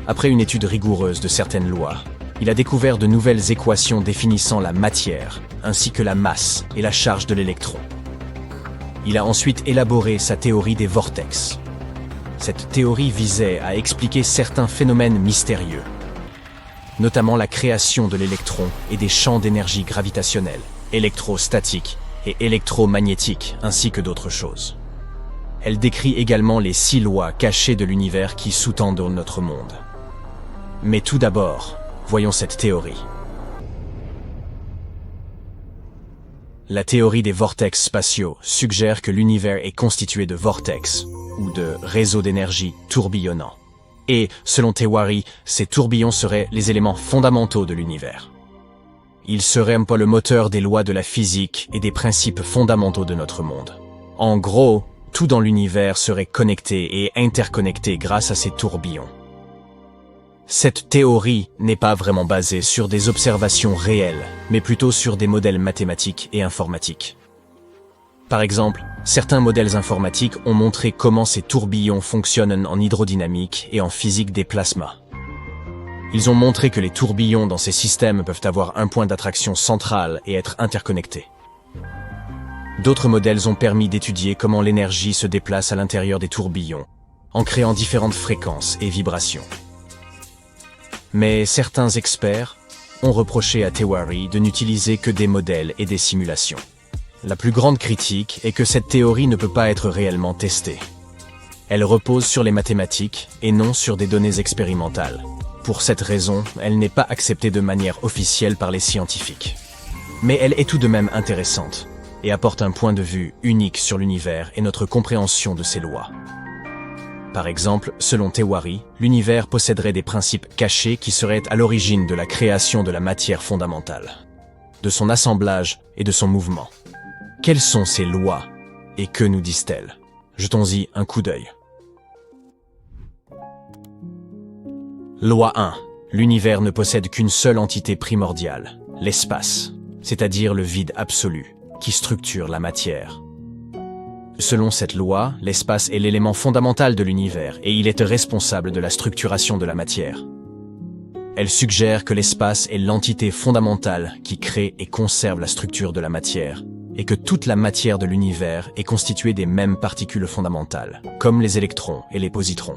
Après une étude rigoureuse de certaines lois, il a découvert de nouvelles équations définissant la matière, ainsi que la masse et la charge de l'électron. Il a ensuite élaboré sa théorie des vortex. Cette théorie visait à expliquer certains phénomènes mystérieux, notamment la création de l'électron et des champs d'énergie gravitationnelle, électrostatiques et électromagnétiques, ainsi que d'autres choses. Elle décrit également les 6 lois cachées de l'univers qui sous-tendent notre monde. Mais tout d'abord, voyons cette théorie. La théorie des vortex spatiaux suggère que l'univers est constitué de vortex, ou de réseaux d'énergie tourbillonnants. Et, selon Tewari, ces tourbillons seraient les éléments fondamentaux de l'univers. Ils seraient un peu le moteur des lois de la physique et des principes fondamentaux de notre monde. En gros, tout dans l'univers serait connecté et interconnecté grâce à ces tourbillons. Cette théorie n'est pas vraiment basée sur des observations réelles, mais plutôt sur des modèles mathématiques et informatiques. Par exemple, certains modèles informatiques ont montré comment ces tourbillons fonctionnent en hydrodynamique et en physique des plasmas. Ils ont montré que les tourbillons dans ces systèmes peuvent avoir un point d'attraction central et être interconnectés. D'autres modèles ont permis d'étudier comment l'énergie se déplace à l'intérieur des tourbillons, en créant différentes fréquences et vibrations. Mais certains experts ont reproché à Tewari de n'utiliser que des modèles et des simulations. La plus grande critique est que cette théorie ne peut pas être réellement testée. Elle repose sur les mathématiques et non sur des données expérimentales. Pour cette raison, elle n'est pas acceptée de manière officielle par les scientifiques. Mais elle est tout de même intéressante et apporte un point de vue unique sur l'univers et notre compréhension de ses lois. Par exemple, selon Tewari, l'univers posséderait des principes cachés qui seraient à l'origine de la création de la matière fondamentale, de son assemblage et de son mouvement. Quelles sont ces lois et que nous disent-elles? Jetons-y un coup d'œil. Loi 1. L'univers ne possède qu'une seule entité primordiale, l'espace, c'est-à-dire le vide absolu, qui structure la matière. Selon cette loi, l'espace est l'élément fondamental de l'univers et il est responsable de la structuration de la matière. Elle suggère que l'espace est l'entité fondamentale qui crée et conserve la structure de la matière, et que toute la matière de l'univers est constituée des mêmes particules fondamentales, comme les électrons et les positrons.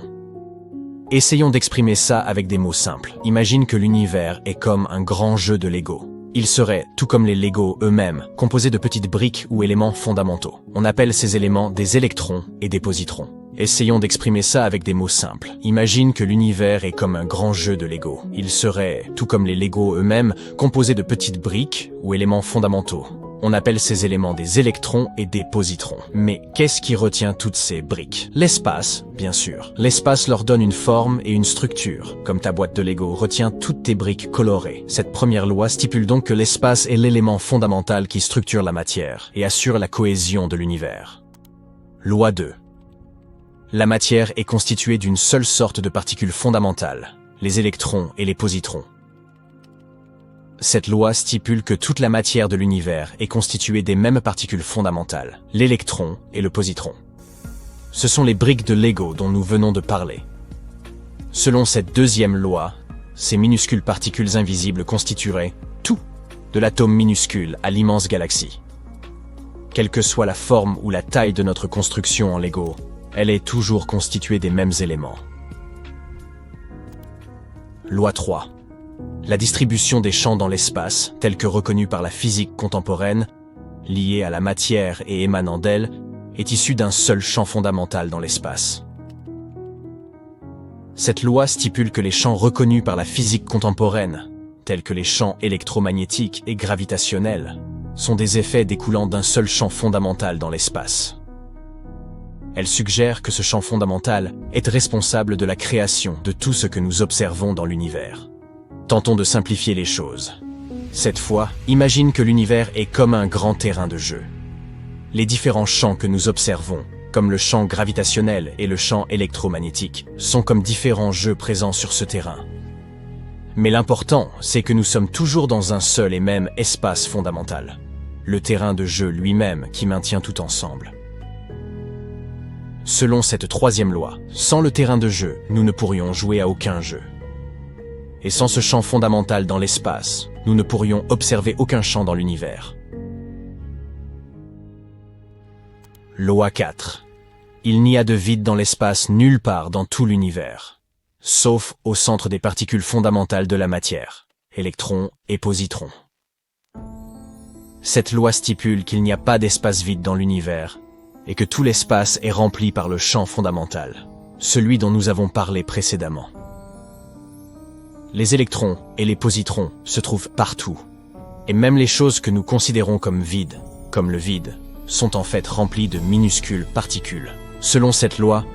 Essayons d'exprimer ça avec des mots simples. Imagine que l'univers est comme un grand jeu de Lego. Il serait, tout comme les Lego eux-mêmes, composé de petites briques ou éléments fondamentaux. On appelle ces éléments des électrons et des positrons. Essayons d'exprimer ça avec des mots simples. Imagine que l'univers est comme un grand jeu de Lego. Il serait, tout comme les Lego eux-mêmes, composé de petites briques ou éléments fondamentaux. On appelle ces éléments des électrons et des positrons. Mais qu'est-ce qui retient toutes ces briques? L'espace, bien sûr. L'espace leur donne une forme et une structure. Comme ta boîte de Lego retient toutes tes briques colorées. Cette première loi stipule donc que l'espace est l'élément fondamental qui structure la matière et assure la cohésion de l'univers. Loi 2. La matière est constituée d'une seule sorte de particules fondamentales, les électrons et les positrons. Cette loi stipule que toute la matière de l'univers est constituée des mêmes particules fondamentales, l'électron et le positron. Ce sont les briques de Lego dont nous venons de parler. Selon cette deuxième loi, ces minuscules particules invisibles constitueraient tout, de l'atome minuscule à l'immense galaxie. Quelle que soit la forme ou la taille de notre construction en Lego, elle est toujours constituée des mêmes éléments. Loi 3. La distribution des champs dans l'espace, telle que reconnue par la physique contemporaine, liée à la matière et émanant d'elle, est issue d'un seul champ fondamental dans l'espace. Cette loi stipule que les champs reconnus par la physique contemporaine, tels que les champs électromagnétiques et gravitationnels, sont des effets découlant d'un seul champ fondamental dans l'espace. Elle suggère que ce champ fondamental est responsable de la création de tout ce que nous observons dans l'univers. Tentons de simplifier les choses. Cette fois, imagine que l'univers est comme un grand terrain de jeu. Les différents champs que nous observons, comme le champ gravitationnel et le champ électromagnétique, sont comme différents jeux présents sur ce terrain. Mais l'important, c'est que nous sommes toujours dans un seul et même espace fondamental, le terrain de jeu lui-même qui maintient tout ensemble. Selon cette troisième loi, sans le terrain de jeu, nous ne pourrions jouer à aucun jeu. Et sans ce champ fondamental dans l'espace, nous ne pourrions observer aucun champ dans l'univers. Loi 4. Il n'y a de vide dans l'espace nulle part dans tout l'univers, sauf au centre des particules fondamentales de la matière, électrons et positrons. Cette loi stipule qu'il n'y a pas d'espace vide dans l'univers, et que tout l'espace est rempli par le champ fondamental, celui dont nous avons parlé précédemment. Les électrons et les positrons se trouvent partout, et même les choses que nous considérons comme vides, comme le vide, sont en fait remplies de minuscules particules. Selon cette loi,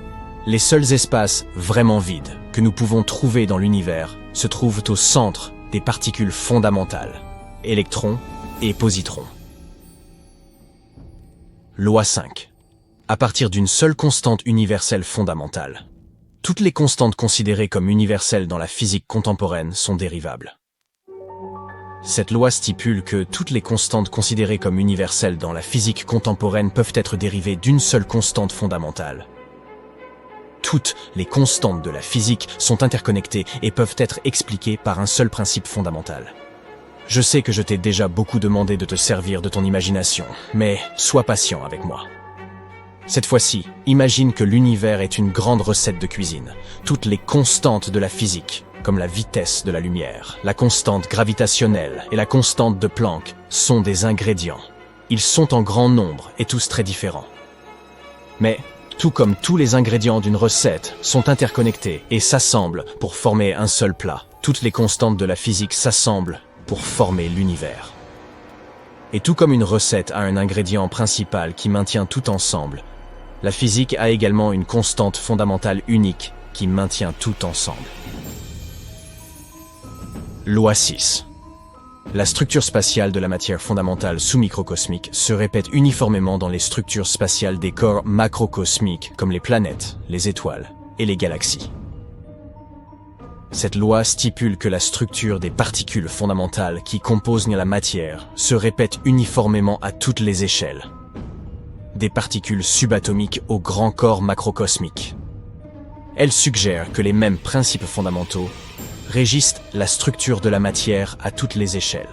les seuls espaces vraiment vides que nous pouvons trouver dans l'univers se trouvent au centre des particules fondamentales, électrons et positrons. Loi 5. À partir d'une seule constante universelle fondamentale, toutes les constantes considérées comme universelles dans la physique contemporaine sont dérivables. Cette loi stipule que toutes les constantes considérées comme universelles dans la physique contemporaine peuvent être dérivées d'une seule constante fondamentale. Toutes les constantes de la physique sont interconnectées et peuvent être expliquées par un seul principe fondamental. Je sais que je t'ai déjà beaucoup demandé de te servir de ton imagination, mais sois patient avec moi. Cette fois-ci, imagine que l'univers est une grande recette de cuisine. Toutes les constantes de la physique, comme la vitesse de la lumière, la constante gravitationnelle et la constante de Planck, sont des ingrédients. Ils sont en grand nombre et tous très différents. Mais, tout comme tous les ingrédients d'une recette sont interconnectés et s'assemblent pour former un seul plat, toutes les constantes de la physique s'assemblent pour former l'univers. Et tout comme une recette a un ingrédient principal qui maintient tout ensemble, la physique a également une constante fondamentale unique qui maintient tout ensemble. Loi 6. La structure spatiale de la matière fondamentale sous-microcosmique se répète uniformément dans les structures spatiales des corps macrocosmiques comme les planètes, les étoiles et les galaxies. Cette loi stipule que la structure des particules fondamentales qui composent la matière se répète uniformément à toutes les échelles, des particules subatomiques aux grands corps macrocosmiques. Elle suggère que les mêmes principes fondamentaux régissent la structure de la matière à toutes les échelles.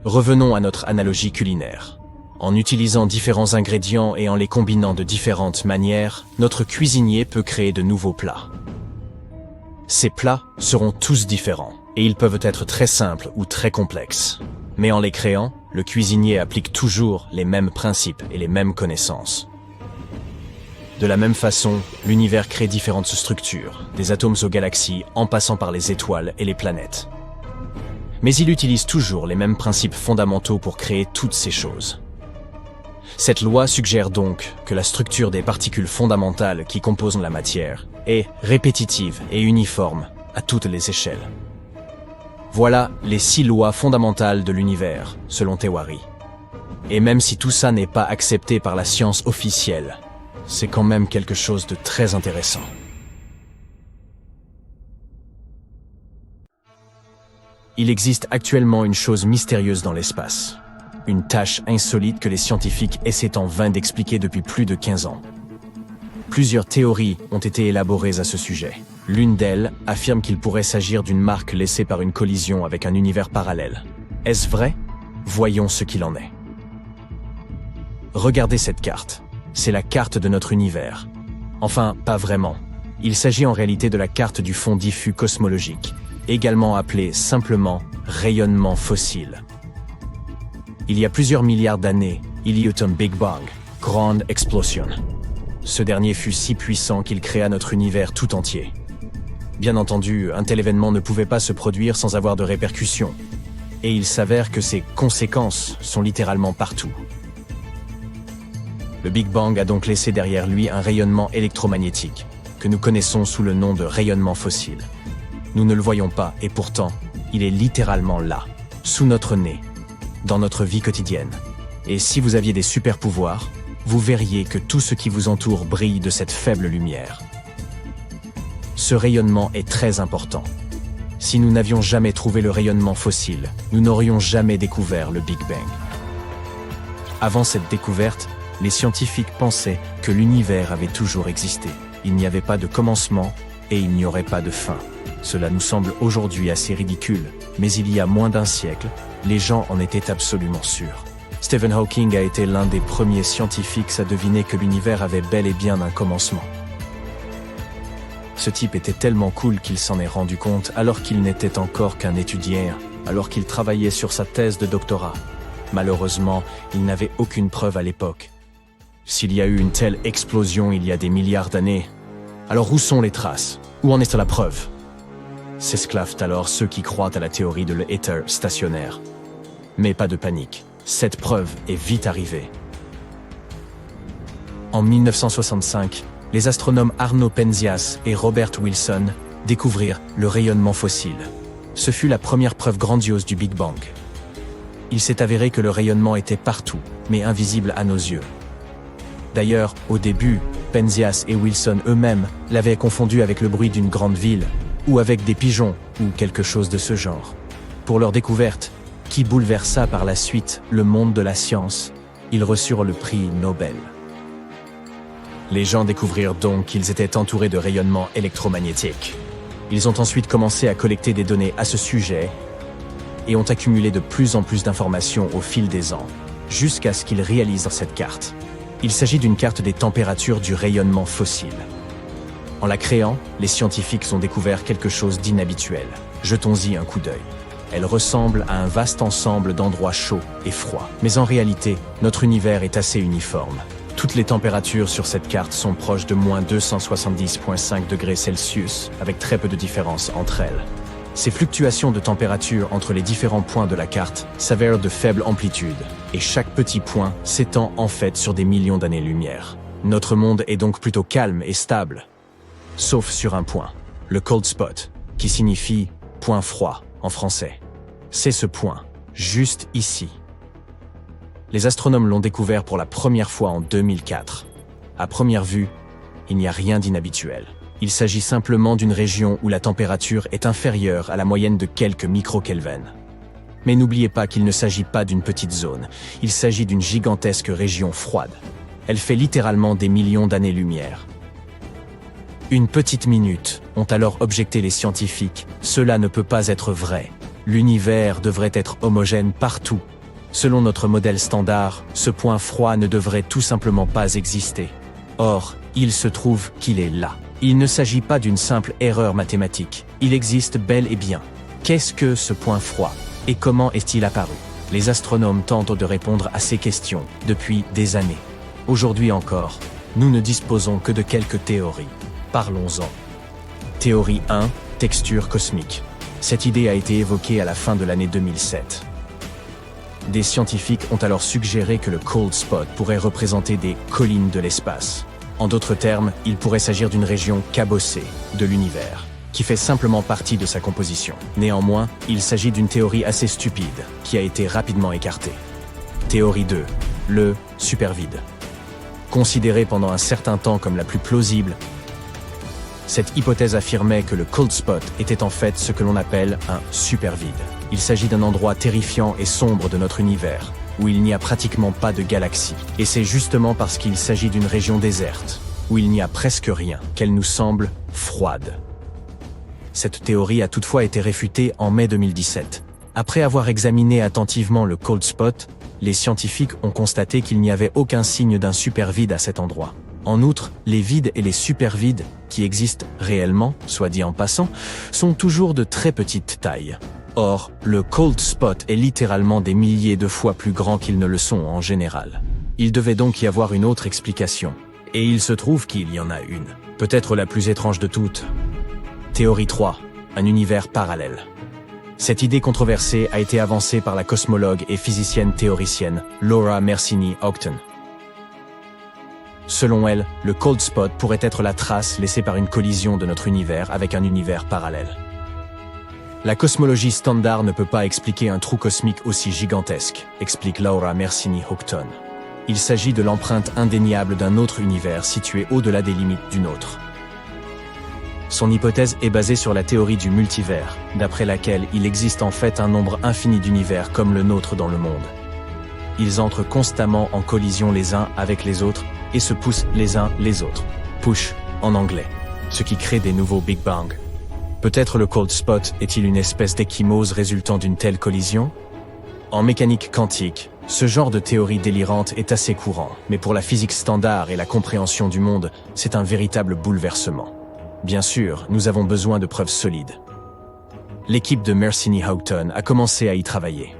Revenons à notre analogie culinaire. En utilisant différents ingrédients et en les combinant de différentes manières, notre cuisinier peut créer de nouveaux plats. Ces plats seront tous différents, et ils peuvent être très simples ou très complexes. Mais en les créant, le cuisinier applique toujours les mêmes principes et les mêmes connaissances. De la même façon, l'univers crée différentes structures, des atomes aux galaxies en passant par les étoiles et les planètes. Mais il utilise toujours les mêmes principes fondamentaux pour créer toutes ces choses. Cette loi suggère donc que la structure des particules fondamentales qui composent la matière est répétitive et uniforme à toutes les échelles. Voilà les 6 lois fondamentales de l'univers, selon Tewari. Et même si tout ça n'est pas accepté par la science officielle, c'est quand même quelque chose de très intéressant. Il existe actuellement une chose mystérieuse dans l'espace. Une tâche insolite que les scientifiques essaient en vain d'expliquer depuis plus de 15 ans. Plusieurs théories ont été élaborées à ce sujet. L'une d'elles affirme qu'il pourrait s'agir d'une marque laissée par une collision avec un univers parallèle. Est-ce vrai? Voyons ce qu'il en est. Regardez cette carte. C'est la carte de notre univers. Enfin, pas vraiment. Il s'agit en réalité de la carte du fond diffus cosmologique, également appelée simplement rayonnement fossile. Il y a plusieurs milliards d'années, il y eut un Big Bang, grande explosion. Ce dernier fut si puissant qu'il créa notre univers tout entier. Bien entendu, un tel événement ne pouvait pas se produire sans avoir de répercussions. Et il s'avère que ses conséquences sont littéralement partout. Le Big Bang a donc laissé derrière lui un rayonnement électromagnétique, que nous connaissons sous le nom de rayonnement fossile. Nous ne le voyons pas, et pourtant, il est littéralement là, sous notre nez, dans notre vie quotidienne. Et si vous aviez des super-pouvoirs, vous verriez que tout ce qui vous entoure brille de cette faible lumière. Ce rayonnement est très important. Si nous n'avions jamais trouvé le rayonnement fossile, nous n'aurions jamais découvert le Big Bang. Avant cette découverte, les scientifiques pensaient que l'univers avait toujours existé. Il n'y avait pas de commencement et il n'y aurait pas de fin. Cela nous semble aujourd'hui assez ridicule, mais il y a moins d'un siècle, les gens en étaient absolument sûrs. Stephen Hawking a été l'un des premiers scientifiques à deviner que l'univers avait bel et bien un commencement. Ce type était tellement cool qu'il s'en est rendu compte alors qu'il n'était encore qu'un étudiant, alors qu'il travaillait sur sa thèse de doctorat. Malheureusement, il n'avait aucune preuve à l'époque. S'il y a eu une telle explosion il y a des milliards d'années, alors où sont les traces? Où en est la preuve? S'esclavent alors ceux qui croient à la théorie de l'éther stationnaire. Mais pas de panique, cette preuve est vite arrivée. En 1965, les astronomes Arno Penzias et Robert Wilson découvrirent le rayonnement fossile. Ce fut la première preuve grandiose du Big Bang. Il s'est avéré que le rayonnement était partout, mais invisible à nos yeux. D'ailleurs, au début, Penzias et Wilson eux-mêmes l'avaient confondu avec le bruit d'une grande ville, ou avec des pigeons, ou quelque chose de ce genre. Pour leur découverte, qui bouleversa par la suite le monde de la science, ils reçurent le prix Nobel. Les gens découvrirent donc qu'ils étaient entourés de rayonnements électromagnétiques. Ils ont ensuite commencé à collecter des données à ce sujet et ont accumulé de plus en plus d'informations au fil des ans, jusqu'à ce qu'ils réalisent cette carte. Il s'agit d'une carte des températures du rayonnement fossile. En la créant, les scientifiques ont découvert quelque chose d'inhabituel. Jetons-y un coup d'œil. Elle ressemble à un vaste ensemble d'endroits chauds et froids. Mais en réalité, notre univers est assez uniforme. Toutes les températures sur cette carte sont proches de moins 270,5 degrés Celsius, avec très peu de différence entre elles. Ces fluctuations de température entre les différents points de la carte s'avèrent de faible amplitude, et chaque petit point s'étend en fait sur des millions d'années-lumière. Notre monde est donc plutôt calme et stable, sauf sur un point, le cold spot, qui signifie « point froid » en français. C'est ce point, juste ici. Les astronomes l'ont découvert pour la première fois en 2004. À première vue, il n'y a rien d'inhabituel. Il s'agit simplement d'une région où la température est inférieure à la moyenne de quelques microkelvins. Mais n'oubliez pas qu'il ne s'agit pas d'une petite zone, il s'agit d'une gigantesque région froide. Elle fait littéralement des millions d'années-lumière. Une petite minute, ont alors objecté les scientifiques. Cela ne peut pas être vrai. L'univers devrait être homogène partout. Selon notre modèle standard, ce point froid ne devrait tout simplement pas exister. Or, il se trouve qu'il est là. Il ne s'agit pas d'une simple erreur mathématique. Il existe bel et bien. Qu'est-ce que ce point froid? Et comment est-il apparu? Les astronomes tentent de répondre à ces questions depuis des années. Aujourd'hui encore, nous ne disposons que de quelques théories. Parlons-en. Théorie 1, texture cosmique. Cette idée a été évoquée à la fin de l'année 2007. Des scientifiques ont alors suggéré que le cold spot pourrait représenter des collines de l'espace. En d'autres termes, il pourrait s'agir d'une région cabossée de l'univers, qui fait simplement partie de sa composition. Néanmoins, il s'agit d'une théorie assez stupide, qui a été rapidement écartée. Théorie 2, le supervide. Considérée pendant un certain temps comme la plus plausible, cette hypothèse affirmait que le cold spot était en fait ce que l'on appelle un supervide. Il s'agit d'un endroit terrifiant et sombre de notre univers, où il n'y a pratiquement pas de galaxies. Et c'est justement parce qu'il s'agit d'une région déserte, où il n'y a presque rien, qu'elle nous semble froide. Cette théorie a toutefois été réfutée en mai 2017. Après avoir examiné attentivement le cold spot, les scientifiques ont constaté qu'il n'y avait aucun signe d'un supervide à cet endroit. En outre, les vides et les supervides, qui existent réellement, soit dit en passant, sont toujours de très petite taille. Or, le cold spot est littéralement des milliers de fois plus grand qu'ils ne le sont en général. Il devait donc y avoir une autre explication. Et il se trouve qu'il y en a une. Peut-être la plus étrange de toutes. Théorie 3. Un univers parallèle. Cette idée controversée a été avancée par la cosmologue et physicienne théoricienne Laura Mersini-Houghton. Selon elle, le cold spot pourrait être la trace laissée par une collision de notre univers avec un univers parallèle. La cosmologie standard ne peut pas expliquer un trou cosmique aussi gigantesque, explique Laura Mersini-Houghton. Il s'agit de l'empreinte indéniable d'un autre univers situé au-delà des limites du nôtre. Son hypothèse est basée sur la théorie du multivers, d'après laquelle il existe en fait un nombre infini d'univers comme le nôtre dans le monde. Ils entrent constamment en collision les uns avec les autres et se poussent les uns les autres. Push en anglais, ce qui crée des nouveaux Big Bang. Peut-être le cold spot est-il une espèce d'échymose résultant d'une telle collision? En mécanique quantique, ce genre de théorie délirante est assez courant, mais pour la physique standard et la compréhension du monde, c'est un véritable bouleversement. Bien sûr, nous avons besoin de preuves solides. L'équipe de Mersini-Houghton a commencé à y travailler.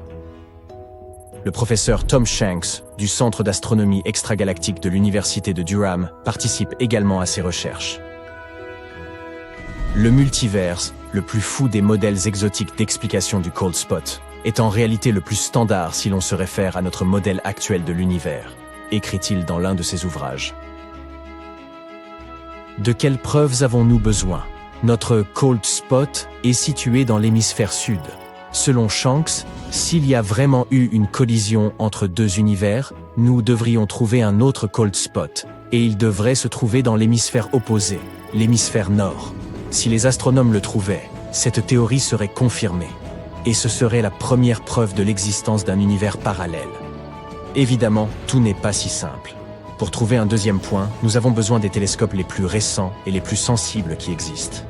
Le professeur Tom Shanks, du Centre d'astronomie extragalactique de l'Université de Durham, participe également à ces recherches. Le multiverse, le plus fou des modèles exotiques d'explication du cold spot, est en réalité le plus standard si l'on se réfère à notre modèle actuel de l'univers, écrit-il dans l'un de ses ouvrages. De quelles preuves avons-nous besoin? Notre cold spot est situé dans l'hémisphère sud. Selon Shanks, s'il y a vraiment eu une collision entre deux univers, nous devrions trouver un autre cold spot, et il devrait se trouver dans l'hémisphère opposé, l'hémisphère nord. Si les astronomes le trouvaient, cette théorie serait confirmée, et ce serait la première preuve de l'existence d'un univers parallèle. Évidemment, tout n'est pas si simple. Pour trouver un deuxième point, nous avons besoin des télescopes les plus récents et les plus sensibles qui existent.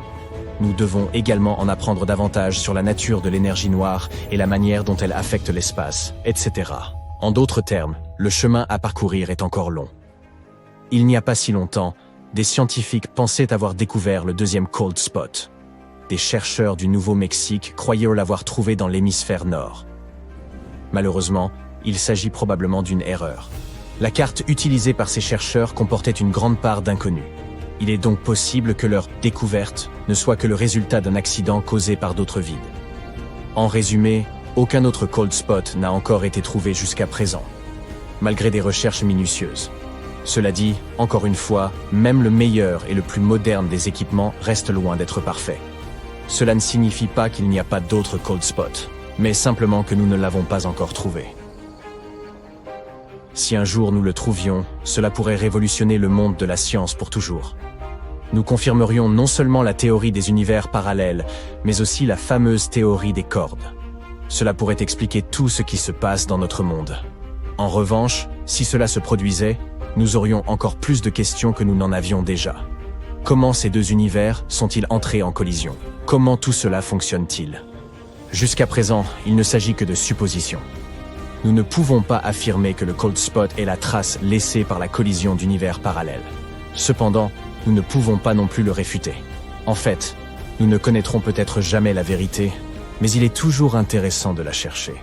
Nous devons également en apprendre davantage sur la nature de l'énergie noire et la manière dont elle affecte l'espace, etc. En d'autres termes, le chemin à parcourir est encore long. Il n'y a pas si longtemps, des scientifiques pensaient avoir découvert le deuxième cold spot. Des chercheurs du Nouveau-Mexique croyaient l'avoir trouvé dans l'hémisphère nord. Malheureusement, il s'agit probablement d'une erreur. La carte utilisée par ces chercheurs comportait une grande part d'inconnus. Il est donc possible que leur découverte ne soit que le résultat d'un accident causé par d'autres vides. En résumé, aucun autre cold spot n'a encore été trouvé jusqu'à présent, malgré des recherches minutieuses. Cela dit, encore une fois, même le meilleur et le plus moderne des équipements reste loin d'être parfait. Cela ne signifie pas qu'il n'y a pas d'autres cold spots, mais simplement que nous ne l'avons pas encore trouvé. Si un jour nous le trouvions, cela pourrait révolutionner le monde de la science pour toujours. Nous confirmerions non seulement la théorie des univers parallèles, mais aussi la fameuse théorie des cordes. Cela pourrait expliquer tout ce qui se passe dans notre monde. En revanche, si cela se produisait, nous aurions encore plus de questions que nous n'en avions déjà. Comment ces deux univers sont-ils entrés en collision? Comment tout cela fonctionne-t-il? Jusqu'à présent, il ne s'agit que de suppositions. Nous ne pouvons pas affirmer que le Cold Spot est la trace laissée par la collision d'univers parallèles. Cependant, nous ne pouvons pas non plus le réfuter. En fait, nous ne connaîtrons peut-être jamais la vérité, mais il est toujours intéressant de la chercher.